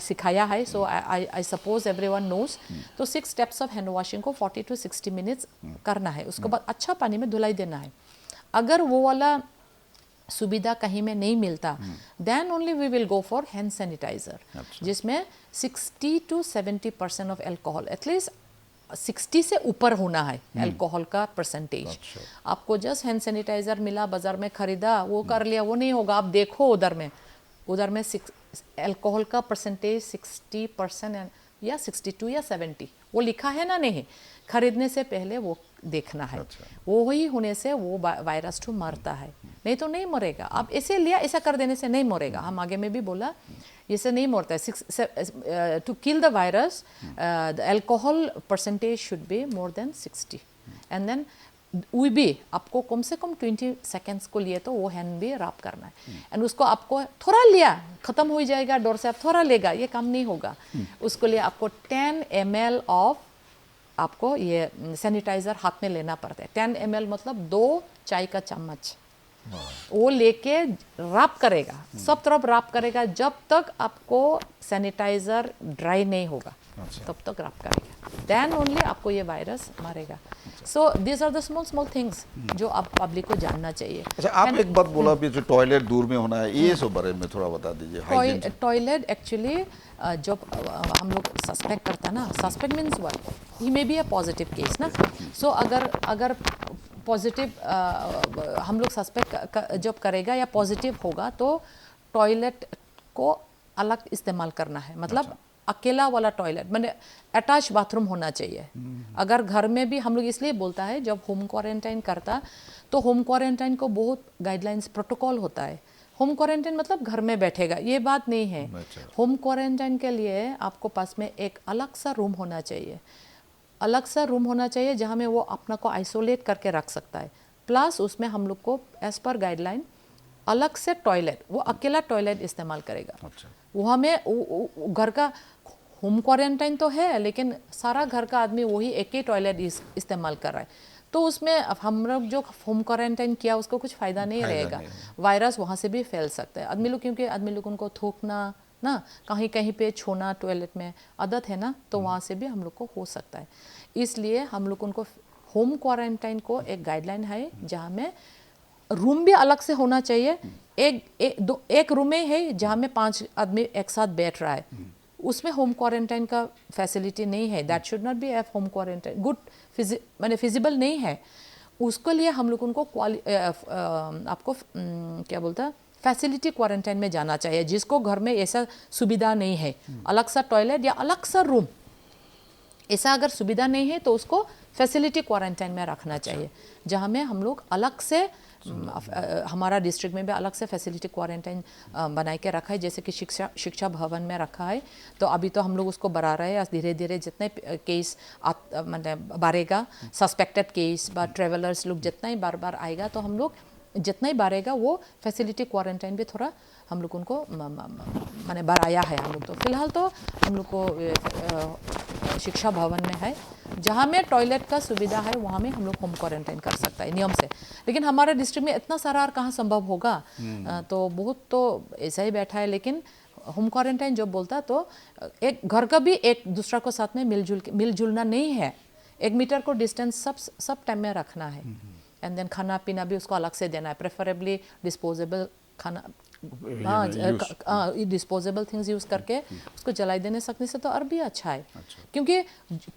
सिखाया है। सो आई सपोज एवरीवन नोज। तो 6 स्टेप्स ऑफ हैंड वॉशिंग को 40 to 60 मिनट्स करना है। उसके बाद अच्छा पानी में धुलाई देना है। अगर वो वाला सुविधा कहीं में नहीं मिलता then only we will go for hand sanitiser, जिसमें 60 to 70% ऑफ अल्कोहल, एटलीस्ट 60 से ऊपर होना है अल्कोहल का परसेंटेज। आपको जस्ट हैंड सैनिटाइजर मिला बाजार में खरीदा वो कर लिया, वो नहीं होगा। आप देखो उधर में अल्कोहल का परसेंटेज 60% या 62 या 70 वो लिखा है ना, नहीं खरीदने से पहले वो देखना है। वो ही होने से वो वायरस तो मरता है, नहीं तो नहीं मरेगा। आप ऐसे लिया ऐसा कर देने से नहीं मरेगा। हम आगे में भी बोला इससे नहीं मरता है। To kill the virus the alcohol percentage should be more than 60 and then we भी आपको कम से कम 20 सेकेंड्स को लिए तो वो हैंड भी रब करना है। एंड उसको आपको थोड़ा लिया खत्म हो जाएगा डोर से, आप थोड़ा लेगा ये काम नहीं होगा। उसको लिए आपको 10 ml ऑफ आपको ये सैनिटाइजर हाथ में लेना पड़ता है। 10 ml मतलब 2 चाय का चम्मच वो लेके रब करेगा, सब तरफ रब करेगा जब तक आपको सैनिटाइजर ड्राई नहीं होगा, तब तक रब करेगा। देन ओनली आपको ये वायरस मारेगा। So this are the small things जो आप पब्लिक को जानना चाहिए। अच्छा, आप एक बात बोला भी जो टॉयलेट दूर में होना है, ये सब बारे में थोड़ा बता दीजिए। हाइजीन से। टॉयलेट एक्चुअली जब हम लोग सस्पेक्ट करता ना, suspect means what, he may be a positive case ना। सो अगर पॉजिटिव हम लोग सस्पेक्ट जब करेगा या पॉजिटिव होगा तो टॉयलेट को अलग इस्तेमाल करना है। मतलब अकेला वाला टॉयलेट, मैंने अटैच बाथरूम होना चाहिए। अगर घर में भी हम लोग इसलिए बोलता है जब होम क्वारंटाइन करता तो होम क्वारंटाइन को बहुत गाइडलाइंस प्रोटोकॉल होता है। होम क्वारंटाइन मतलब घर में बैठेगा, ये बात नहीं है। होम क्वारंटाइन के लिए आपको पास में एक अलग सा रूम होना चाहिए, अलग सा रूम होना चाहिए जहाँ में वो अपना को आइसोलेट करके रख सकता है। प्लस उसमें हम लोग को एज पर गाइडलाइन अलग से टॉयलेट, वो अकेला टॉयलेट इस्तेमाल करेगा। वहाँ में घर का होम क्वारंटाइन तो है लेकिन सारा घर का आदमी वही एक ही टॉयलेट इस्तेमाल कर रहा है, तो उसमें हम लोग जो होम क्वारंटाइन किया उसको कुछ फ़ायदा नहीं रहेगा। वायरस वहाँ से भी फैल सकता है। आदमी लोग क्योंकि आदमी लोग उनको थूकना ना, कहीं कहीं पे छोना टॉयलेट में आदत है ना, तो वहाँ से भी हम लोग को हो सकता है। इसलिए हम लोग उनको होम क्वारंटाइन को एक गाइडलाइन है जहाँ में रूम भी अलग से होना चाहिए। एक रूम में है जहाँ में 5 आदमी एक साथ बैठ रहा है, उसमें होम क्वारंटाइन का फैसिलिटी नहीं है। That should not B A home quarantine, good मैंने फिजिबल नहीं है। उसके लिए हम लोग उनको आपको क्या बोलता है फैसिलिटी क्वारंटाइन में जाना चाहिए, जिसको घर में ऐसा सुविधा नहीं है, अलग सा टॉयलेट या अलग सा रूम ऐसा अगर सुविधा नहीं है तो उसको फैसिलिटी क्वारंटाइन में रखना चाहिए, जहाँ में हम लोग अलग से हमारा डिस्ट्रिक्ट में भी अलग से फैसिलिटी क्वारंटाइन बना के रखा है, जैसे कि शिक्षा भवन में रखा है। तो अभी तो हम लोग उसको बढ़ा रहे हैं, धीरे धीरे जितने केस मतलब बढ़ेगा, सस्पेक्टेड केस बा ट्रेवलर्स लोग जितना ही बार बार आएगा तो हम लोग जितना ही बढ़ेगा वो फैसिलिटी क्वारंटाइन भी थोड़ा हम लोग उनको मैंने बढ़ाया है। हम लोग तो फिलहाल तो हम लोग को शिक्षा भवन में है, जहाँ में टॉयलेट का सुविधा है वहाँ में हम लोग होम क्वारंटाइन कर सकता है नियम से। लेकिन हमारे डिस्ट्रिक्ट में इतना सारा और कहाँ संभव होगा, तो बहुत तो ऐसा ही बैठा है। लेकिन होम क्वारंटाइन जो बोलता तो एक घर का भी एक दूसरा को साथ में मिलजुलना नहीं है, 1 मीटर को डिस्टेंस सब टाइम में रखना है। एंड देन खाना पीना भी उसको अलग से देना है, प्रेफरेबली डिस्पोजेबल खाना, डिस्पोजेबल थिंग्स यूज़ करके उसको जलाई देने सकने से तो और भी अच्छा है। क्योंकि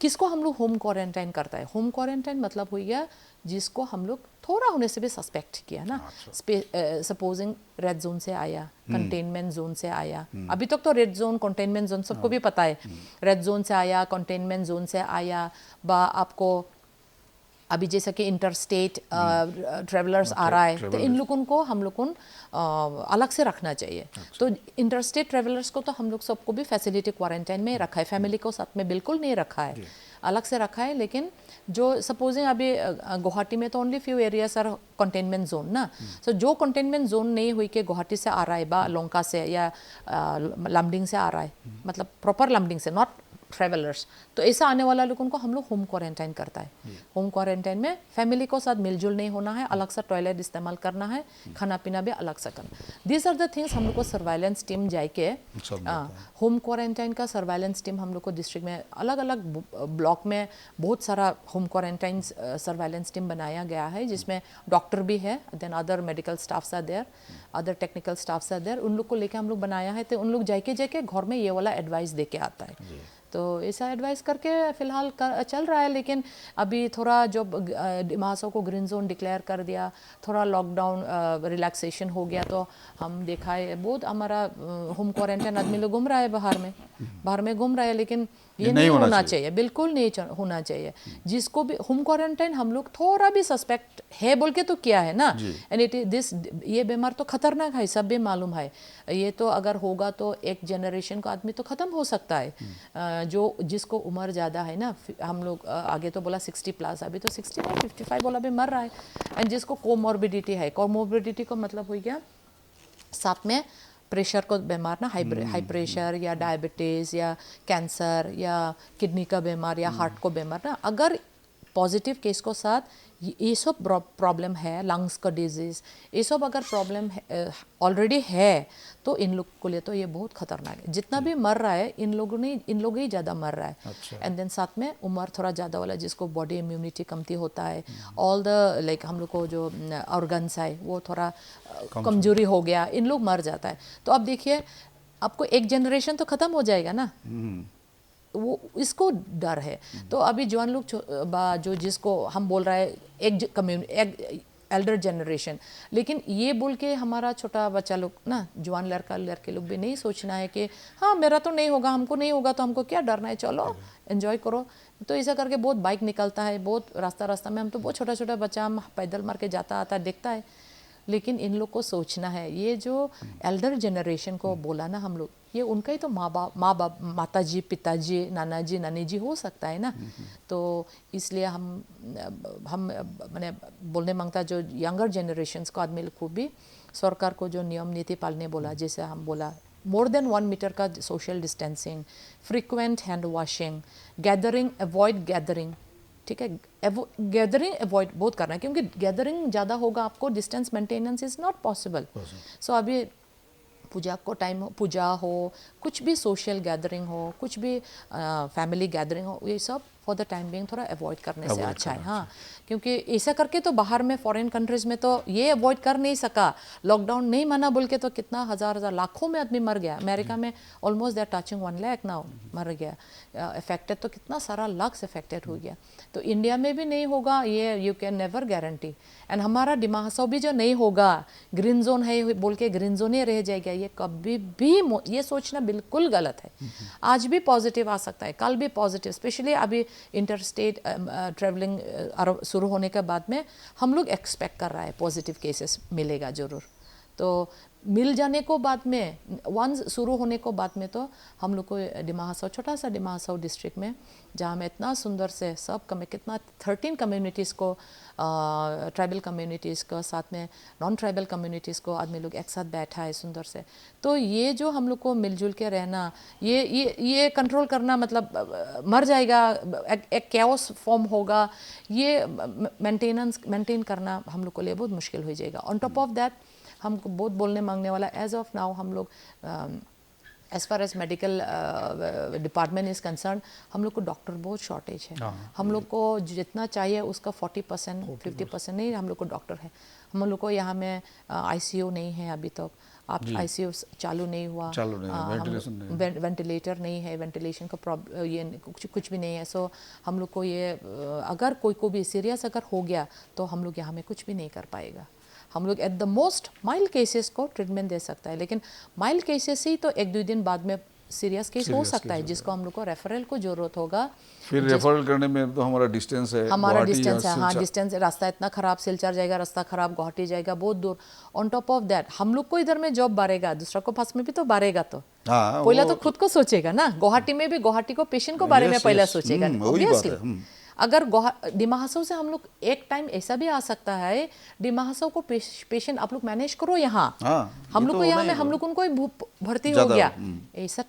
किसको हम लोग होम क्वारंटाइन करता है, होम क्वारंटाइन मतलब हो गया जिसको हम लोग थोड़ा होने से भी सस्पेक्ट किया ना, सपोजिंग रेड जोन से आया, कंटेनमेंट जोन से आया, अभी तक तो रेड जोन कंटेनमेंट जोन सबको भी पता है, रेड जोन से आया, कंटेनमेंट जोन से आया, बा आपको अभी जैसा कि इंटरस्टेट ट्रेवलर्स आ रहा है, तो इन लोगों को हम लोगों अलग से रखना चाहिए। तो इंटरस्टेट ट्रेवलर्स को तो हम लोग सबको भी फैसिलिटी क्वारंटाइन में रखा है, फैमिली को साथ में बिल्कुल नहीं रखा है, अलग से रखा है। लेकिन जो सपोजिंग अभी गुवाहाटी में तो only few areas are containment zone ना, सो जो कंटेनमेंट जोन नहीं हुई कि गुवाहाटी से आ रहा है बा लोंका से या लमडिंग से आ रहा है, मतलब प्रॉपर लमडिंग से, नॉट ट्रेवलर्स, तो ऐसा आने वाला लोगों को हम लोग होम क्वारंटाइन करता है। होम क्वारंटाइन में फैमिली को साथ मिलजुल नहीं होना है, अलग सा टॉयलेट इस्तेमाल करना है, खाना पीना भी अलग सा करना। दिस आर द थिंग्स हम लोग को सर्वाइलेंस टीम जाके होम क्वारंटाइन का सर्वाइलेंस टीम हम लोग को डिस्ट्रिक्ट में अलग अलग ब्लॉक में बहुत सारा होम क्वारंटाइन सर्वाइलेंस टीम बनाया गया है, जिसमें डॉक्टर भी है, then other medical staffs are there, other technical staffs are there, उन लोग को लेके हम लोग बनाया है। तो उन लोग जाके घर में ये वाला एडवाइस दे के आता है। तो ऐसा एडवाइस करके फ़िलहाल चल रहा है। लेकिन अभी थोड़ा जो डिमासो को ग्रीन जोन डिक्लेयर कर दिया, थोड़ा लॉकडाउन रिलैक्सेशन हो गया, तो हम देखा है बहुत हमारा होम क्वारंटाइन आदमी लोग घूम रहा है बाहर में घूम रहा है, लेकिन ये नहीं होना चाहिए, बिल्कुल नहीं होना चाहिए। जिसको भी होम क्वारंटाइन हम लोग थोड़ा भी सस्पेक्ट है बोल के तो किया है ना, एंड इट दिस, ये बीमार तो खतरनाक है, सब भी मालूम है। ये तो अगर होगा तो एक जनरेशन का आदमी तो ख़त्म हो सकता है। जो जिसको उम्र ज़्यादा है ना, हम लोग आगे तो बोला 60+, अभी तो 65 55 बोला भी मर रहा है। एंड जिसको कोमॉर्बिडिटी है, कोमॉर्बिडिटी को मतलब हो गया साथ में प्रेशर को बीमार ना, हाई प्रेशर या डायबिटीज़ या कैंसर या किडनी का बीमार या हार्ट को बीमार ना, अगर पॉजिटिव केस को साथ ये सब प्रॉब्लम है, लंग्स का डिजीज़, ये सब अगर प्रॉब्लम ऑलरेडी है तो इन लोग को लिए तो ये बहुत खतरनाक है। जितना भी मर रहा है इन लोग ही ज़्यादा मर रहा है। एंड देन साथ में उम्र थोड़ा ज़्यादा वाला, जिसको बॉडी इम्यूनिटी कमती होता है, ऑल द लाइक हम लोग को जो ऑर्गन्स है वो थोड़ा कमजोरी हो गया, इन लोग मर जाता है। तो अब देखिए, आपको एक जनरेशन तो ख़त्म हो जाएगा ना, वो इसको डर है। तो अभी जवान लोग जो जिसको हम बोल रहे हैं एक एल्डर जनरेशन, लेकिन ये बोल के हमारा छोटा बच्चा लोग ना, जवान लड़के लोग भी नहीं सोचना है कि हाँ मेरा तो नहीं होगा, हमको नहीं होगा तो हमको क्या डरना है, चलो एंजॉय करो। तो ऐसा करके बहुत बाइक निकलता है, बहुत रास्ता में हम तो बहुत छोटा बच्चा हम पैदल मार के जाता आता देखता है। लेकिन इन लोग को सोचना है, ये जो एल्डर जनरेशन को बोला ना हम लोग, ये उनका ही तो माँ बाप माता जी, पिताजी, नाना जी, नानी जी हो सकता है ना। तो इसलिए हम मैंने बोलने मांगता जो यंगर जनरेशन्स को आदमी को भी सरकार को जो नियम नीति पालने बोला, जैसे हम बोला मोर देन 1 मीटर का social distancing, frequent hand washing, gathering, avoid gathering, ठीक है, गैदरिंग अवॉइड बहुत करना है, क्योंकि गैदरिंग ज़्यादा होगा आपको distance maintenance is not possible. So अभी पूजा को टाइम हो, पूजा हो, कुछ भी सोशल गैदरिंग हो, कुछ भी फैमिली गैदरिंग हो, ये सब फॉर द टाइम बिंग थोड़ा अवॉइड करने से अच्छा है। हाँ, क्योंकि ऐसा करके तो बाहर में फॉरेन कंट्रीज़ में तो ये अवॉइड कर नहीं सका, लॉकडाउन नहीं माना बोल के तो कितना हज़ार लाखों में आदमी मर गया। अमेरिका में almost they are touching 1 lakh now मर गया, अफेक्टेड तो कितना सारा लाख अफेक्टेड हो गया। तो इंडिया में भी नहीं होगा ये, you can never guarantee. And हमारा डिमासो भी जो नहीं होगा, ग्रीन जोन है बोल के ग्रीन जोन ही रह जाएगा, ये कभी भी ये सोचना बिल्कुल गलत है। आज भी पॉजिटिव आ सकता है, कल भी पॉजिटिव, स्पेशली अभी इंटरस्टेट ट्रैवलिंग शुरू होने के बाद में हम लोग एक्सपेक्ट कर रहा है पॉजिटिव केसेस मिलेगा ज़रूर। तो मिल जाने को बाद में, वंस शुरू होने को बाद में तो हम लोग को डिमासो, छोटा सा डिमासो डिस्ट्रिक्ट में, जहाँ में इतना सुंदर से सब कितना 13 कम्युनिटीज़ को, ट्राइबल कम्युनिटीज़ को साथ में नॉन ट्राइबल कम्युनिटीज़ को आदमी लोग एक साथ बैठा है सुंदर से। तो ये जो हम लोग को मिलजुल के रहना, ये कंट्रोल करना, मतलब मर जाएगा, एक कैओस फॉर्म होगा, ये मेंटेन करना हम लोग को लिए बहुत मुश्किल हो जाएगा। ऑन टॉप ऑफ दैट हमको बहुत बोलने मांगने वाला, एज ऑफ नाउ हम लोग as far as medical department is concern, हम लोग को डॉक्टर बहुत शॉर्टेज है। हम लोग को जितना चाहिए उसका 40% 50% नहीं, हम लोग को डॉक्टर है। हम लोग को यहाँ में ICU नहीं है अभी तक। आप ICU चालू नहीं हुआ, वेंटिलेटर नहीं है, वेंटिलेशन का प्रॉब्लम ये कुछ भी नहीं है। सो हम लोग को ये अगर कोई को भी सीरियस अगर हो गया तो हम लोग यहाँ में कुछ भी नहीं कर पाएगा। हम लोग at the most mild cases को ट्रीटमेंट दे सकता है, लेकिन माइल्ड केसेस ही तो 1-2 दिन बाद में सीरियस केस हो सकता है, जिसको हम लोग को रेफरल को जरूरत होगा। फिर रेफरल करने में तो हमारा डिस्टेंस है, हमारा डिस्टेंस है, हाँ डिस्टेंस, रास्ता इतना खराब, सिलचर जाएगा, रास्ता खराब, गुवाहाटी जाएगा, बहुत दूर। ऑन टॉप ऑफ दैट हम लोग को इधर में जॉब बारेगा, दूसरा को पास में भी तो बारेगा। तो पहला तो खुद को सोचेगा ना, गुवाहाटी में भी गुवाहाटी को पेशेंट को बारे में पहला सोचेगा ऑब्वियसली। अगर डिमा हसाओ से हम लोग एक टाइम ऐसा भी आ सकता है, डिमा हसाओ को पेशेंट आप लोग मैनेज करो यहाँ, हम लोग को यहाँ में हम लोग उनको भर्ती हो गया, ऐसा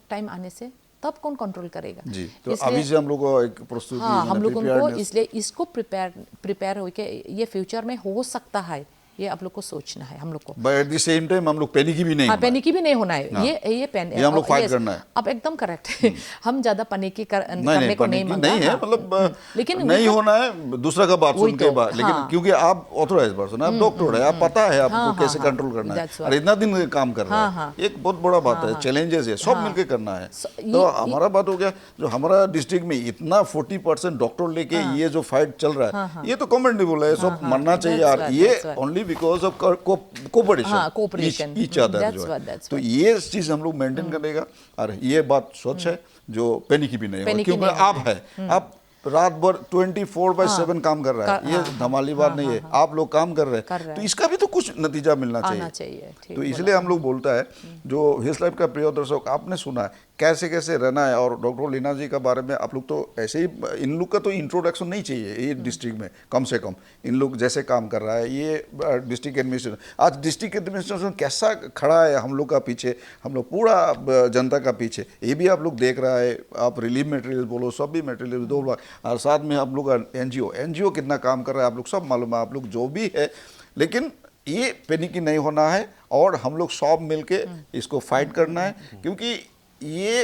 टाइम आने से तब कौन कंट्रोल करेगा जी। तो अभी से हम लोग को एक प्रस्तुति, हाँ हम लोग उनको इसलिए इसको प्रिपेयर होके ये फ्यूचर में हो सकता है, ये आप लोग को सोचना है हम लोग को। But at the same time हम लोग पैनिकी भी नहीं, हाँ पैनिकी भी नहीं होना है। हाँ, ये हम लोग फाइट करना है। अब एकदम करेक्ट है। हम ज्यादा पैनिकी करने को नहीं मानता है, मतलब लेकिन नहीं होना है दूसरा का बात सुन के बाद, लेकिन क्योंकि आप ऑथोराइज पर्सन, आप डॉक्टर है, आप पता है आपको कैसे कंट्रोल करना है, और इतना दिन काम कर रहा है, एक बहुत बड़ा बात है, चैलेंजेस है, सब मिलकर करना है। तो हमारा बात हो गया, जो हमारा डिस्ट्रिक्ट में इतना 40% डॉक्टर लेके ये जो फाइट चल रहा है, ये तो कमेंडेबल है, सब मानना चाहिए। और ये only because of cooperation each other जो है, तो ये चीज हम लोग मेंटेन करेगा। और ये बात सच है जो पैनिकी भी नहीं होगा, क्योंकि आप है, आप रात भर 24/7 काम कर रहा है, ये धमाली बात नहीं है, आप लोग काम कर रहे हैं, तो इसका भी तो कुछ नतीजा मिलना चाहिए। तो इसलिए हम लोग बोलता है, जो हिल्स लाइफ का प्रिय दर्शक, आपने सुना है कैसे कैसे रहना है, और डॉक्टर लीना जी का बारे में आप लोग तो ऐसे ही, इन लोग का तो इंट्रोडक्शन नहीं चाहिए ये डिस्ट्रिक्ट में, कम से कम इन लोग जैसे काम कर रहा है ये डिस्ट्रिक्ट एडमिनिस्ट्रेशन। आज डिस्ट्रिक्ट एडमिनिस्ट्रेशन कैसा खड़ा है हम लोग का पीछे, हम लोग पूरा जनता का पीछे, ये भी आप लोग देख रहा है। आप रिलीफ मटेरियल बोलो, सब भी मटेरियल 2 लाख, और साथ में आप लोग एनजीओ कितना काम कर रहा है आप लोग सब मालूम है, आप लोग जो भी है। लेकिन ये पैनिकी नहीं होना है, और हम लोग सब मिलके इसको फाइट करना है, क्योंकि ये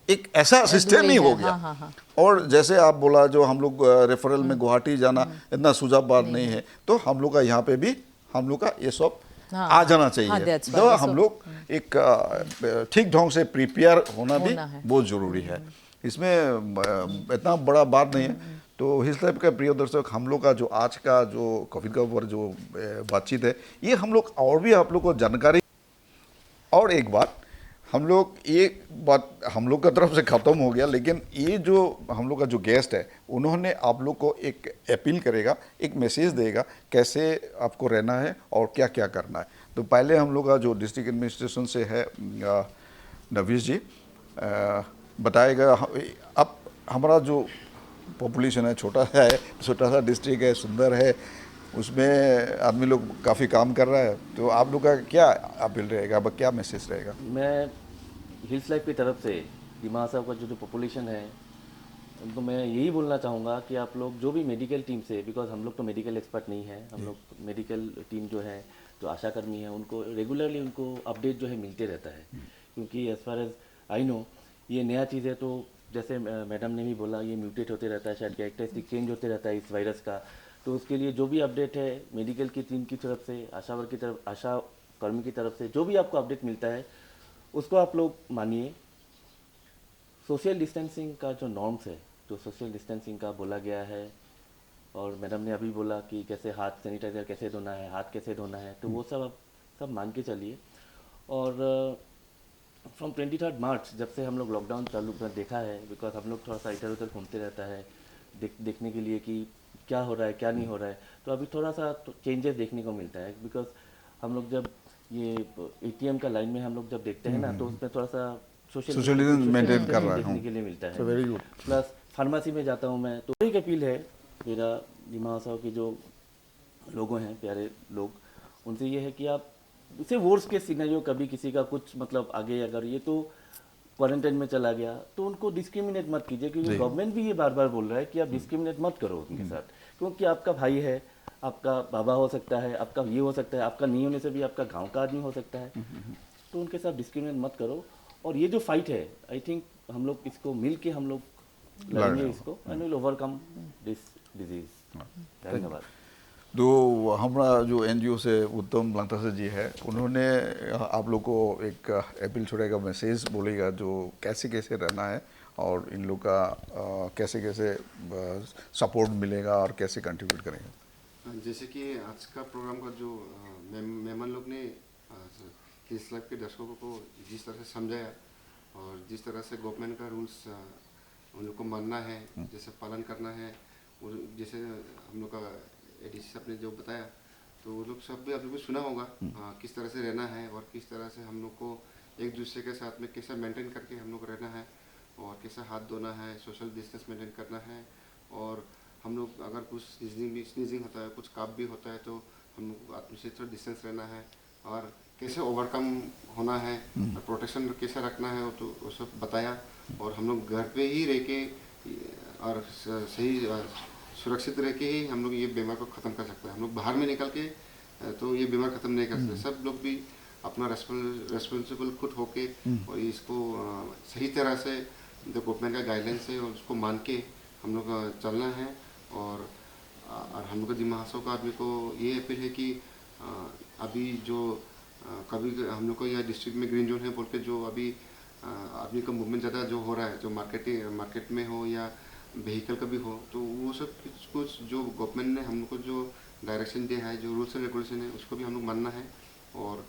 एक ऐसा सिस्टम ही हो गया। और जैसे आप बोला, जो हम लोग रेफरल में गुवाहाटी जाना इतना सुझाव बात नहीं है, तो हम लोग का यहाँ पे भी हम लोग का ये सब आ जाना चाहिए। तो हम लोग एक ठीक ढंग से प्रिपेयर होना भी बहुत जरूरी है, इसमें इतना बड़ा बात नहीं है। तो हिल्स लाइफ का प्रिय दर्शक, हम लोग का जो आज का जो कोविड का ऊपर जो बातचीत है, ये हम लोग और भी आप लोग को जानकारी। और एक बात, हम लोग एक बात हम लोग का तरफ से ख़त्म हो गया, लेकिन ये जो हम लोग का जो गेस्ट है, उन्होंने आप लोग को एक अपील करेगा, एक मैसेज देगा कैसे आपको रहना है और क्या क्या करना है। तो पहले हम लोग का जो डिस्ट्रिक्ट एडमिनिस्ट्रेशन से है नवीश जी बताएगा। अब हमारा जो पॉपुलेशन है छोटा सा डिस्ट्रिक्ट है, सुंदर है, उसमें आदमी लोग काफ़ी काम कर रहा है, तो आप लोग का क्या अपील रहेगा, क्या मैसेज रहेगा? मैं हिल्स लाइफ की तरफ से डिमा हसाओ का जो पॉपुलेशन है, तो मैं यही बोलना चाहूँगा कि आप लोग जो भी मेडिकल टीम से, बिकॉज हम लोग तो मेडिकल एक्सपर्ट नहीं है, हम लोग मेडिकल टीम जो है, जो आशा कर्मी है, उनको रेगुलरली उनको अपडेट जो है मिलते रहता है, क्योंकि as far as I know ये नया चीज़ है। तो जैसे मैडम ने भी बोला, ये म्यूटेट होते रहता है, शायद कैरेक्टरिस्टिक चेंज होते रहता है इस वायरस का। तो उसके लिए जो भी अपडेट है मेडिकल की टीम की तरफ से, आशा वर्क की तरफ, आशा कर्मी की तरफ से जो भी आपको अपडेट मिलता है, उसको आप लोग मानिए। सोशल डिस्टेंसिंग का जो नॉर्म्स है, जो सोशल डिस्टेंसिंग का बोला गया है, और मैडम ने अभी बोला कि कैसे हाथ सैनिटाइज़र कैसे धोना है, हाथ कैसे धोना है, तो वो सब आप सब मान के चलिए। और फ्रॉम 23 मार्च जब से हम लोग लॉकडाउन चालू देखा है, बिकॉज हम लोग थोड़ा सा इधर उधर घूमते रहता है देखने के लिए कि क्या हो रहा है क्या नहीं हो रहा है, तो अभी थोड़ा सा चेंजेस देखने को मिलता है। बिकॉज हम लोग जब ये ATM का लाइन में हम लोग जब देखते हैं ना, तो उसमें थोड़ा सा सोशल डिस्टेंस मेंटेन कर रहा है देखने के लिए मिलता है। Very good. प्लस फार्मेसी में जाता हूँ मैं, तो एक अपील है मेरा डिमा हसाओ के जो लोगों हैं, प्यारे लोग, उनसे ये है कि आप उसे वर्स्ट के सिनेरियो, कभी किसी का कुछ मतलब आगे अगर ये तो क्वारंटाइन में चला गया, तो उनको डिस्क्रिमिनेट मत कीजिए, क्योंकि गवर्नमेंट भी ये बार बार बोल रहा है कि आप डिस्क्रिमिनेट मत करो उनके साथ, क्योंकि आपका भाई है, आपका बाबा हो सकता है, आपका ये हो सकता है, आपका नहीं होने से भी आपका गांव का आदमी हो सकता है, तो उनके साथ डिस्क्रिमिनेट मत करो। और ये जो फाइट है, आई थिंक हम लोग इसको मिल के हम लोग लड़ेंगे लड़ेंगे। इसको, and will overcome this disease. धन्यवाद। तो हमारा जो एनजीओ से उत्तम लंगतासे जी है, उन्होंने आप लोग को एक अपील छोड़ेगा, मैसेज बोलेगा जो कैसे कैसे रहना है और इन लोग का कैसे कैसे सपोर्ट मिलेगा और कैसे कंट्रीब्यूट करेंगे। जैसे कि आज का प्रोग्राम का जो मेहमान लोग ने हिल्स लाइफ के दर्शकों को जिस तरह से समझाया और जिस तरह से गवर्नमेंट का रूल्स उन लोग को मानना है, जैसे पालन करना है, और जैसे हम लोग का एडीसी साहब ने जो बताया, तो वो लोग सब भी आप लोग को सुना होगा किस तरह से रहना है और किस तरह से हम लोग को एक दूसरे के साथ में कैसा मेंटेन करके हम लोग रहना है और कैसा हाथ धोना है, सोशल डिस्टेंस मेंटेन करना है। और हम लोग अगर कुछ स्नीजिंग होता है, कुछ काफ भी होता है, तो हम लोग को आत्म से थोड़ा डिस्टेंस रहना है और कैसे ओवरकम होना है और प्रोटेक्शन कैसे रखना है, तो वो सब बताया। और हम लोग घर पे ही रह के और सही सुरक्षित रह के ही हम लोग ये बीमार को ख़त्म कर सकते हैं। हम लोग बाहर में निकल के तो ये बीमार ख़त्म नहीं कर सकते। सब लोग भी अपना रेस्पॉन्सिबल खुद होके और इसको सही तरह से जो गवर्नमेंट का गाइडलाइंस है उसको मान के हम लोग चलना है। और हम लोग का दिमाग महोत्सव का आदमी को ये अपील है कि अभी जो कभी हम लोग को यह डिस्ट्रिक्ट में ग्रीन जोन है बोल के जो अभी आदमी का मूवमेंट ज़्यादा जो हो रहा है, जो मार्केट में हो या व्हीकल का भी हो, तो वो सब कुछ जो गवर्नमेंट ने हम लोग को जो डायरेक्शन दिया है, जो रूल्स एंड रेगुलेशन है, उसको भी हम लोग मानना है। और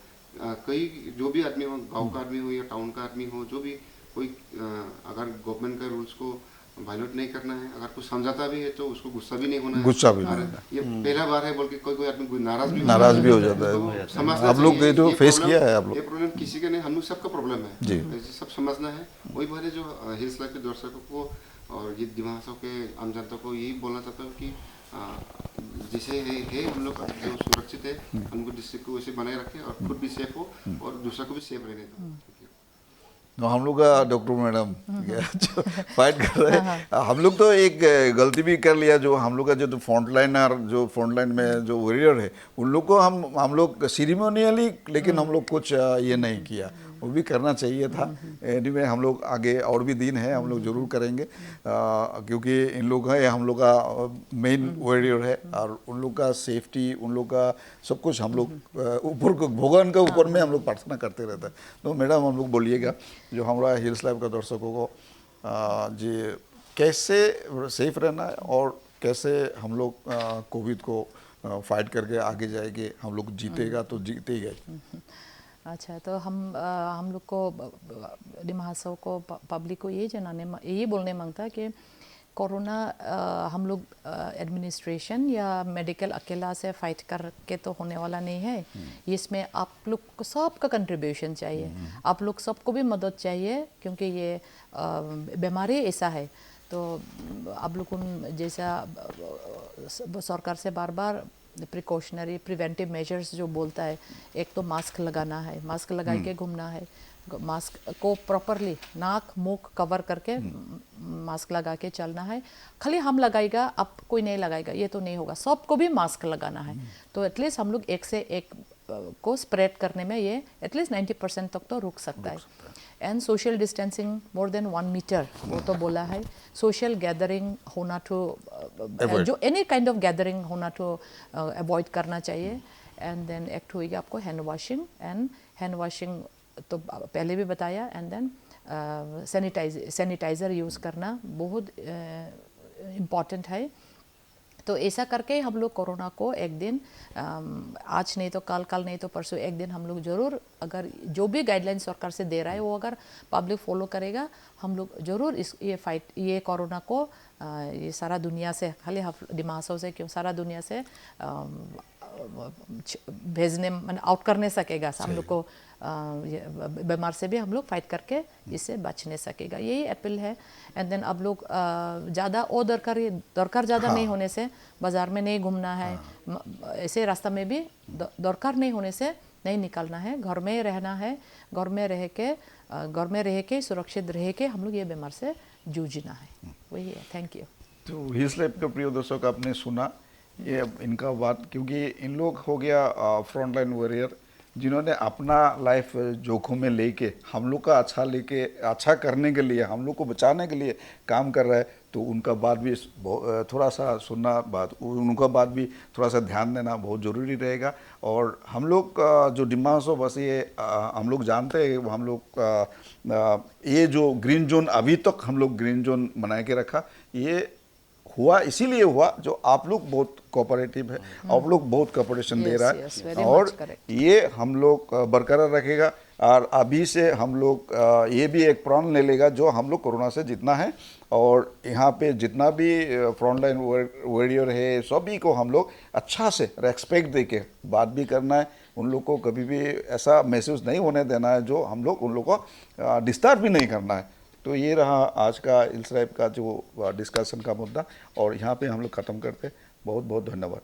कई जो भी आदमी हो, गांव का आदमी हो या टाउन का आदमी हो, जो भी कोई अगर गवर्नमेंट का रूल्स को वायलेट नहीं करना है, अगर कुछ समझाता भी है तो उसको गुस्सा भी नहीं होना है। गुस्सा भी और नहीं ये पहला बार है बोल के कोई आदमी नाराज भी हो जाता है। समझना आप लोग चाहिए। ये तो ये फेस प्रॉब्लम- किया है आप लोग। ये प्रॉब्लम किसी का नहीं, हम लोग सबका प्रॉब्लम है जी। ऐसे सब समझना है। वही बात है जो हिल्स लाइफ के दर्शकों को और ये दिमाग के आम जनता को यही बोलना चाहता हूँ कि जैसे है हम लोग जो सुरक्षित है, हमको डिस्ट्रिक्ट को वैसे बनाए रखें और खुद भी सेफ हो और दूसरा को भी सेफ रहने दो। तो हम लोग का डॉक्टर मैडम जो फाइट कर रहे हैं, हम लोग तो एक गलती भी कर लिया, जो हम लोग का जो फ्रंट लाइन में जो वॉरियर है, उन लोग को हम लोग सीरिमोनियली, लेकिन हम लोग कुछ ये नहीं किया, वो भी करना चाहिए था। एनीवे हम लोग आगे और भी दिन है, हम लोग जरूर करेंगे, क्योंकि इन लोग है हम लोग का मेन वॉरियर है और उन लोग का सेफ्टी, उन लोग का सब कुछ हम लोग ऊपर को भगवान के ऊपर में हम लोग प्रार्थना करते रहते हैं। तो मैडम हम लोग बोलिएगा जो हमारा हिल्स लाइफ का दर्शकों को जी कैसे सेफ रहना है और कैसे हम लोग कोविड को फाइट करके आगे जाएंगे, हम लोग जीतेगा तो जीतेगा। अच्छा, तो हम लोग को महोत्सव को पब्लिक को यही बोलने मांगता है कि कोरोना हम लोग एडमिनिस्ट्रेशन या मेडिकल अकेला से फाइट करके तो होने वाला नहीं है। इसमें आप लोग को सबका कंट्रीब्यूशन चाहिए, आप लोग सबको भी मदद चाहिए, क्योंकि ये बीमारी ऐसा है। तो आप लोग जैसा सरकार से बार बार प्रिकॉशनरी प्रिवेंटिव मेजर्स जो बोलता है, एक तो मास्क लगाना है, मास्क लगा के घूमना है, मास्क को प्रॉपरली नाक मुख कवर करके मास्क लगा के चलना है। खाली हम लगाएगा, अब कोई नहीं लगाएगा, ये तो नहीं होगा, सबको भी मास्क लगाना है। तो एटलीस्ट हम लोग एक से एक को स्प्रेड करने में ये एटलीस्ट 90% तक तो रुक सकता है। And social distancing more than 1 metre वो तो बोला है। सोशल गैदरिंग होना तो जो एनी काइंड ऑफ गैदरिंग होना तो अवॉइड करना चाहिए। एंड देन एक होगा आपको हैंड वॉशिंग तो पहले भी बताया। एंड देन सैनिटाइज़र यूज़ करना बहुत इम्पॉर्टेंट है। तो ऐसा करके हम लोग कोरोना को एक दिन आज नहीं तो कल नहीं तो परसों एक दिन हम लोग ज़रूर, अगर जो भी गाइडलाइन सरकार से दे रहा है वो अगर पब्लिक फॉलो करेगा, हम लोग ज़रूर ये कोरोना को ये सारा दुनिया से, खाली दिमाग से क्यों सारा दुनिया से भेजने मैंने आउट करने सकेगा। हम लोग को बीमार से भी हम लोग फाइट करके इससे बचने सकेगा, यही अपील है। एंड देन अब लोग ज़्यादा दरकार ज़्यादा नहीं होने से बाज़ार में नहीं घूमना है, ऐसे रास्ता में भी दरकार नहीं होने से नहीं निकलना है, घर में रहना है, घर में रह के सुरक्षित रह के हम लोग ये बीमार से जूझना है, वही है। Thank you. तो हिल्स लाइफ का प्रिय दर्शक आपने सुना ये इनका बात, क्योंकि इन लोग हो गया फ्रंट लाइन वॉरियर, जिन्होंने अपना लाइफ जोखिम में लेके हम लोग का अच्छा करने के लिए, हम लोग को बचाने के लिए काम कर रहा है, तो उनका बात भी थोड़ा सा सुनना, उनका बात भी थोड़ा सा ध्यान देना बहुत ज़रूरी रहेगा। और हम लोग का जो डिमांड्स हो, बस ये हम लोग जानते हैं, हम लोग ये जो ग्रीन जोन अभी तक हम लोग ग्रीन जोन बना के रखा, ये हुआ इसीलिए हुआ जो आप लोग बहुत कोऑपरेटिव है, आप लोग बहुत कोऑपरेशन दे रहा yes, है, very और much correct. ये हम लोग बरकरार रखेगा। और अभी से हम लोग ये भी एक प्रण ले लेगा जो हम लोग कोरोना से जितना है, और यहाँ पे जितना भी फ्रंटलाइन वॉरियर है सभी को हम लोग अच्छा से रेस्पेक्ट दे के बात भी करना है। उन लोग को कभी भी ऐसा महसूस नहीं होने देना है जो हम लोग उन लोग को डिस्टर्ब भी नहीं करना है। तो ये रहा आज का इल्सराइब का जो डिस्कशन का मुद्दा, और यहाँ पे हम लोग ख़त्म करते हैं। बहुत बहुत धन्यवाद।